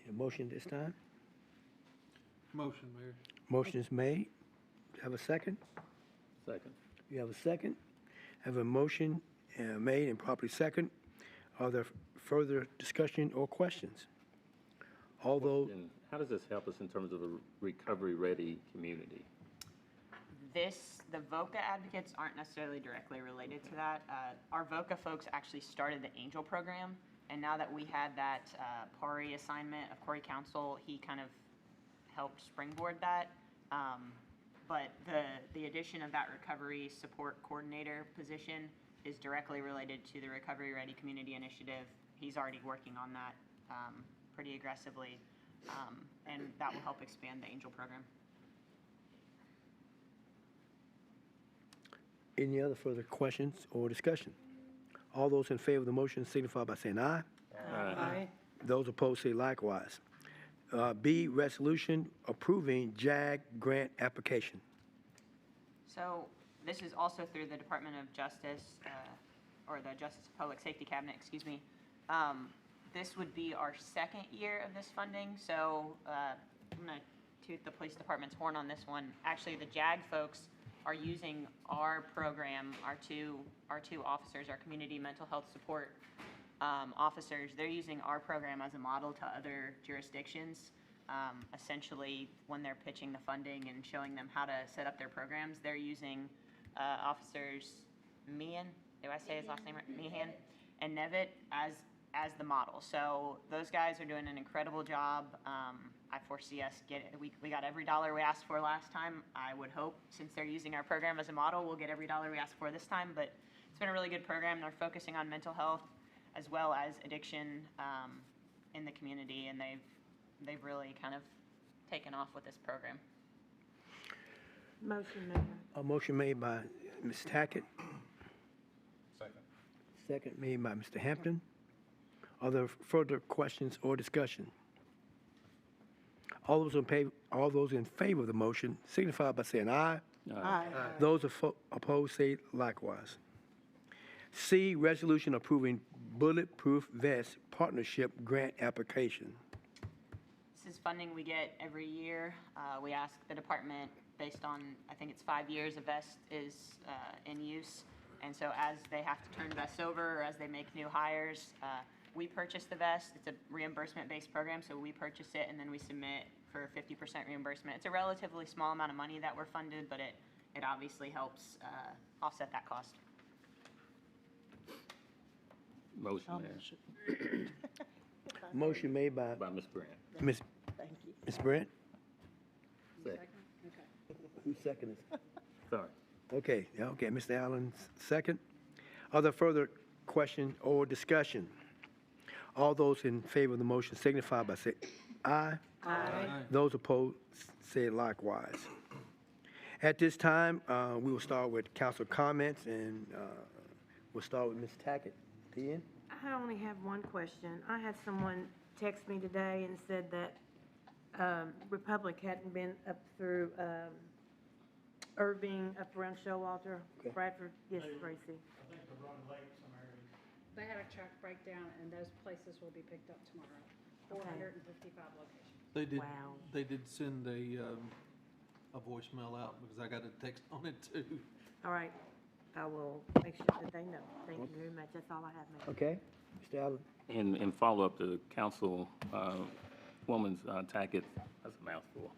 Speaker 2: Need a motion this time?
Speaker 13: Motion, Mayor.
Speaker 2: Motion is made. Have a second?
Speaker 4: Second.
Speaker 2: You have a second? Have a motion made and properly second. Are there further discussion or questions? Although,
Speaker 4: And how does this help us in terms of a recovery-ready community?
Speaker 1: The VOCA advocates aren't necessarily directly related to that. Our VOCA folks actually started the Angel program, and now that we had that PARI assignment of Corey Council, he kind of helped springboard that. But the addition of that recovery support coordinator position is directly related to the Recovery Ready Community Initiative. He's already working on that pretty aggressively, and that will help expand the Angel program.
Speaker 2: any other further questions or discussion? All those in favor of the motion signify by saying aye.
Speaker 5: Aye.
Speaker 2: Those opposed say likewise. B, resolution approving JAG grant application.
Speaker 1: So this is also through the Department of Justice, or the Justice and Public Safety Cabinet, excuse me. This would be our second year of this funding, so I'm going to toot the police department's horn on this one. Actually, the JAG folks are using our program, our two officers, our community mental health support officers. They're using our program as a model to other jurisdictions. Essentially, when they're pitching the funding and showing them how to set up their programs, they're using officers Meehan, do I say his last name right? Meehan and Nevitt as the model. So those guys are doing an incredible job. I foresee us we got every dollar we asked for last time. I would hope, since they're using our program as a model, we'll get every dollar we asked for this time. But it's been a really good program. They're focusing on mental health as well as addiction in the community, and they've really kind of taken off with this program.
Speaker 5: Motion, Mayor.
Speaker 2: A motion made by Ms. Tackett,
Speaker 10: Second.
Speaker 2: second made by Mr. Hampton. Are there further questions or discussion? All those in favor of the motion signify by saying aye.
Speaker 12: Aye.
Speaker 2: Those opposed say likewise. C, resolution approving bulletproof vest partnership grant application.
Speaker 1: This is funding we get every year. We ask the department, based on, I think it's 5 years a vest is in use. And so as they have to turn vests over or as they make new hires, we purchase the vest. It's a reimbursement-based program, so we purchase it and then we submit for 50% reimbursement. It's a relatively small amount of money that we're funded, but it obviously helps offset that cost.
Speaker 4: Motion, Mayor.
Speaker 2: Motion made by
Speaker 4: By Ms. Grant.
Speaker 2: Ms.
Speaker 12: Thank you.
Speaker 2: Ms. Brent.
Speaker 4: Second.
Speaker 2: Who seconded?
Speaker 4: Sorry.
Speaker 2: Okay, Mr. Allen, second. Are there further question or discussion? All those in favor of the motion signify by saying aye.
Speaker 5: Aye.
Speaker 2: Those opposed say likewise. At this time, we will start with council comments, and we'll start with Ms. Tackett. Ian?
Speaker 5: I only have one question. I had someone text me today and said that Republic hadn't been up through Irving, up around Showalter,
Speaker 2: Okay.
Speaker 5: Bradford. Yes, Tracy.
Speaker 3: They had a track breakdown, and those places will be picked up tomorrow. 455 locations.
Speaker 13: They did send a voicemail out because I got a text on it too.
Speaker 5: All right. I will make sure that they know. Thank you very much. That's all I have, Mayor.
Speaker 2: Okay. Mr. Allen?
Speaker 4: In follow-up to Council Woman's Tackett, that's a mouthful,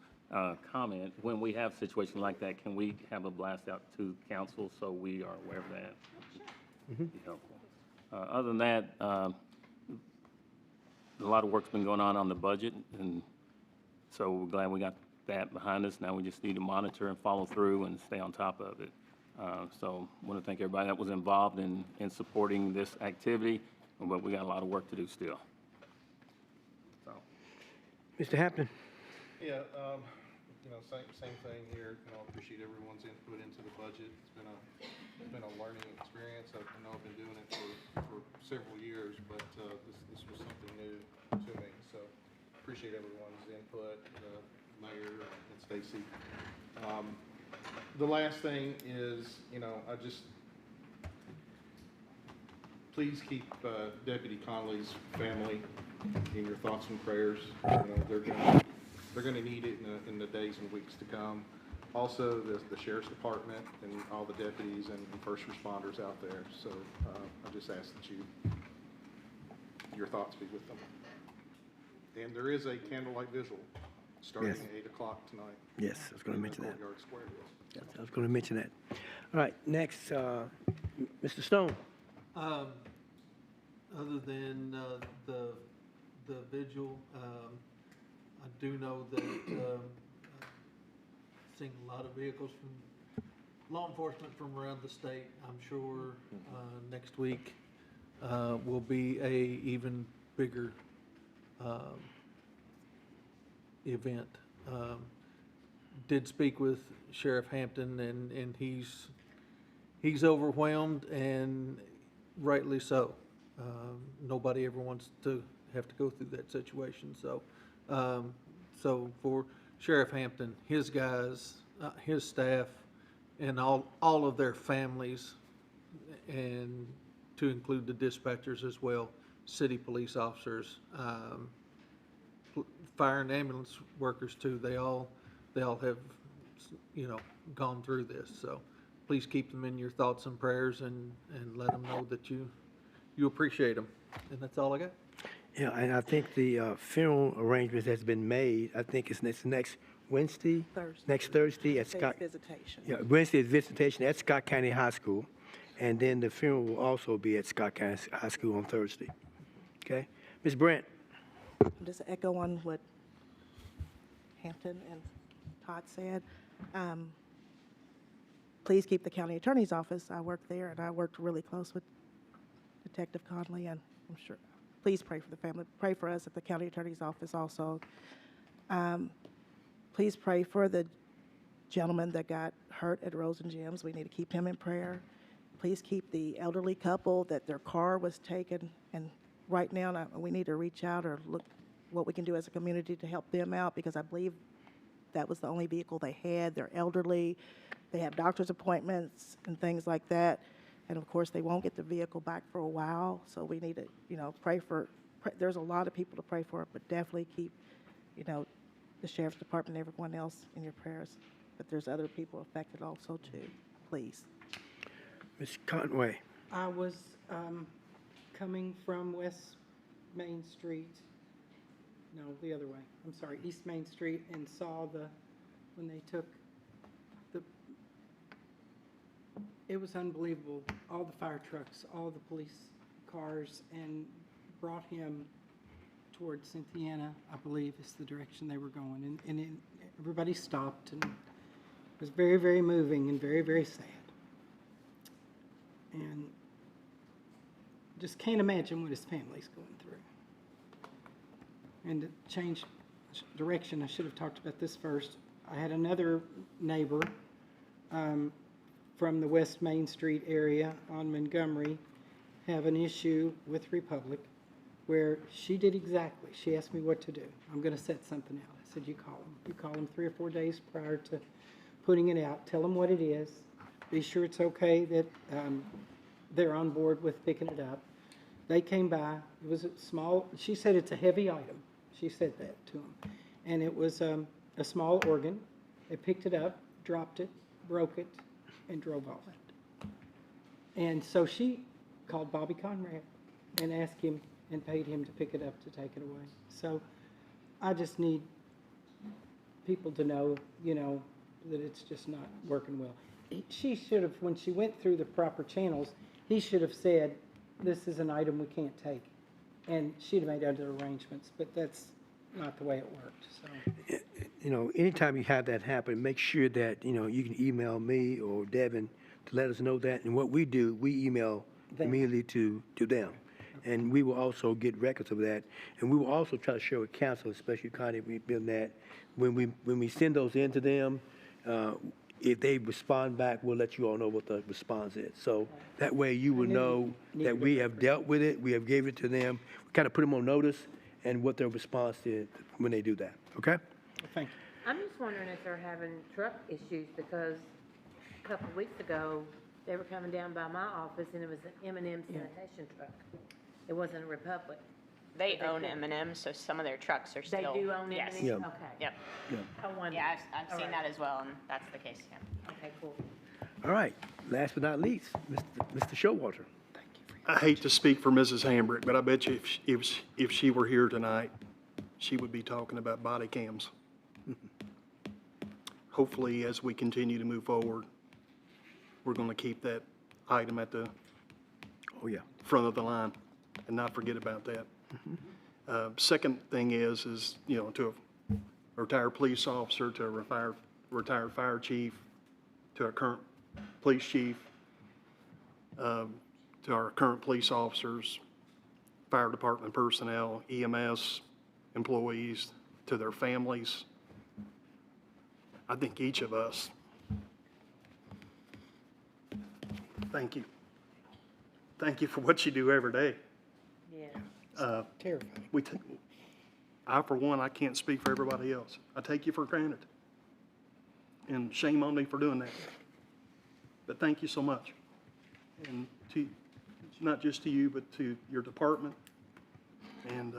Speaker 4: comment, when we have situations like that, can we have a blast out to council so we are aware of that?
Speaker 3: Sure.
Speaker 4: Be helpful. Other than that, a lot of work's been going on the budget, and so we're glad we got that behind us. Now we just need to monitor and follow through and stay on top of it. So I want to thank everybody that was involved in supporting this activity, but we got a lot of work to do still. So.
Speaker 2: Mr. Hampton?
Speaker 10: Yeah, same thing here. Appreciate everyone's input into the budget. It's been a learning experience. I know I've been doing it for several years, but this was something new to me. So appreciate everyone's input, the mayor and Stacy. The last thing is, please keep Deputy Conley's family in your thoughts and prayers. They're gonna need it in the days and weeks to come. Also, the sheriff's department and all the deputies and first responders out there. So I just ask that your thoughts be with them. And there is a candlelight vigil starting
Speaker 2: Yes.
Speaker 10: at 8 o'clock tonight.
Speaker 2: Yes, I was going to mention that.
Speaker 10: Courtyard Square.
Speaker 2: Yes, I was going to mention that. All right, next, Mr. Stone.
Speaker 13: Other than the vigil, I do know that seeing a lot of vehicles from law enforcement from around the state. I'm sure next week will be a even bigger event. Did speak with Sheriff Hampton, and he's overwhelmed, and rightly so. Nobody ever wants to have to go through that situation. So for Sheriff Hampton, his guys, his staff, and all of their families, and to include the dispatchers as well, city police officers, fire and ambulance workers too. They all have, gone through this. So please keep them in your thoughts and prayers, and let them know that you appreciate them. And that's all I got.
Speaker 2: Yeah, and I think the funeral arrangements has been made. I think it's next Wednesday?
Speaker 12: Thursday.
Speaker 2: Next Thursday at Scott.
Speaker 12: Visitation.
Speaker 2: Yeah, Wednesday is visitation at Scott County High School. And then the funeral will also be at Scott County High School on Thursday. Okay? Ms. Brent?
Speaker 12: Just echo on what Hampton and Todd said. Please keep the county attorney's office. I work there, and I worked really close with Detective Conley, and I'm sure. Please pray for the family. Pray for us at the county attorney's office also. Please pray for the gentleman that got hurt at Rose and Jim's. We need to keep him in prayer. Please keep the elderly couple that their car was taken, and right now we need to reach out or look what we can do as a community to help them out, because I believe that was the only vehicle they had. They're elderly. They have doctor's appointments and things like that. And of course, they won't get the vehicle back for a while. So we need to, pray for, there's a lot of people to pray for, but definitely keep, the sheriff's department and everyone else in your prayers. But there's other people affected also too, please.
Speaker 2: Ms. Conway?
Speaker 15: I was coming from West Main Street, no, the other way, I'm sorry, East Main Street, and saw when they took it was unbelievable, all the fire trucks, all the police cars, and brought him towards Cynthiana, I believe is the direction they were going. And everybody stopped, and it was very, very moving and very, very sad. And just can't imagine what his family's going through. And to change direction, I should have talked about this first. I had another neighbor from the West Main Street area on Montgomery have an issue with Republic where she did exactly. She asked me what to do. I'm going to set something out. I said, you call them. You call them 3 or 4 days prior to putting it out. Tell them what it is. Be sure it's okay that they're on board with picking it up. They came by. It was a small, she said it's a heavy item. She said that to them. And it was a small organ. They picked it up, dropped it, broke it, and drove off. And so she called Bobby Conrad and asked him and paid him to pick it up to take it away. So I just need people to know, that it's just not working well. She should have, when she went through the proper channels, he should have said, this is an item we can't take. And she'd have made other arrangements, but that's not the way it worked, so.
Speaker 2: You know, anytime you have that happen, make sure that, you know, you can email me or Devin to let us know that. And what we do, we email
Speaker 15: Them.
Speaker 2: immediately to them. And we will also get records of that. And we will also try to share with council, especially Connie, we've been that, when we send those in to them, if they respond back, we'll let you all know what the response is. So that way you will know that we have dealt with it, we have gave it to them, we kind of put them on notice and what their response is when they do that, okay?
Speaker 15: Thank you.
Speaker 5: I'm just wondering if they're having truck issues, because a couple of weeks ago, they were coming down by my office and it was an M&M sanitation truck. It wasn't a Republic.
Speaker 1: They own M&M, so some of their trucks are
Speaker 5: They
Speaker 1: still.
Speaker 5: do own
Speaker 1: Yes.
Speaker 5: M&M?
Speaker 2: Yeah.
Speaker 5: Okay.
Speaker 1: Yep.
Speaker 5: I wonder.
Speaker 1: Yeah, I've
Speaker 5: All
Speaker 1: seen
Speaker 5: right.
Speaker 1: that as well, and that's the case, yeah.
Speaker 5: Okay, cool.
Speaker 2: All right, last but not least, Mr. Showalter.
Speaker 8: I hate to speak for Mrs. Hambrick, but I bet you if she were here tonight, she would be talking about body cams. Hopefully, as we continue to move forward, we're going to keep that item at the
Speaker 2: Oh, yeah.
Speaker 8: front of the line and not forget about that. Second thing is, you know, to a retired police officer, to a retired fire chief, to our current police chief, to our current police officers, fire department personnel, EMS employees, to their families. I think each of us, thank you. Thank you for what you do every day.
Speaker 5: Yeah.
Speaker 15: Terrifying.
Speaker 8: I, for one, I can't speak for everybody else. I take you for granted. And shame on me for doing that. But thank you so much. And to, not just to you, but to your department. And,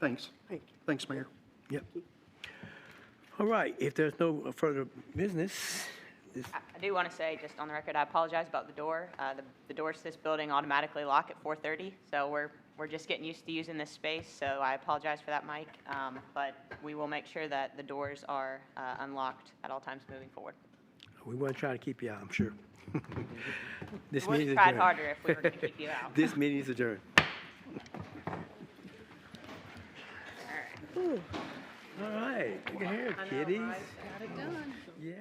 Speaker 8: thanks.
Speaker 12: Thank you.
Speaker 8: Thanks, Mayor.
Speaker 2: Yep. All right, if there's no further business,
Speaker 1: I do want to say, just on the record, I apologize about the door. The doors to this building automatically lock at 4:30, so we're just getting used to using this space, so I apologize for that, Mike. But we will make sure that the doors are unlocked at all times moving forward.
Speaker 2: we weren't trying to keep you out, I'm sure. This
Speaker 1: We would
Speaker 2: meeting is
Speaker 1: have tried
Speaker 2: adjourned.
Speaker 1: harder if we were going to keep you out.
Speaker 2: This meeting is adjourned. All right, look at here,
Speaker 5: I know,
Speaker 2: kiddies.
Speaker 5: right?
Speaker 3: Got it done.
Speaker 2: Yeah.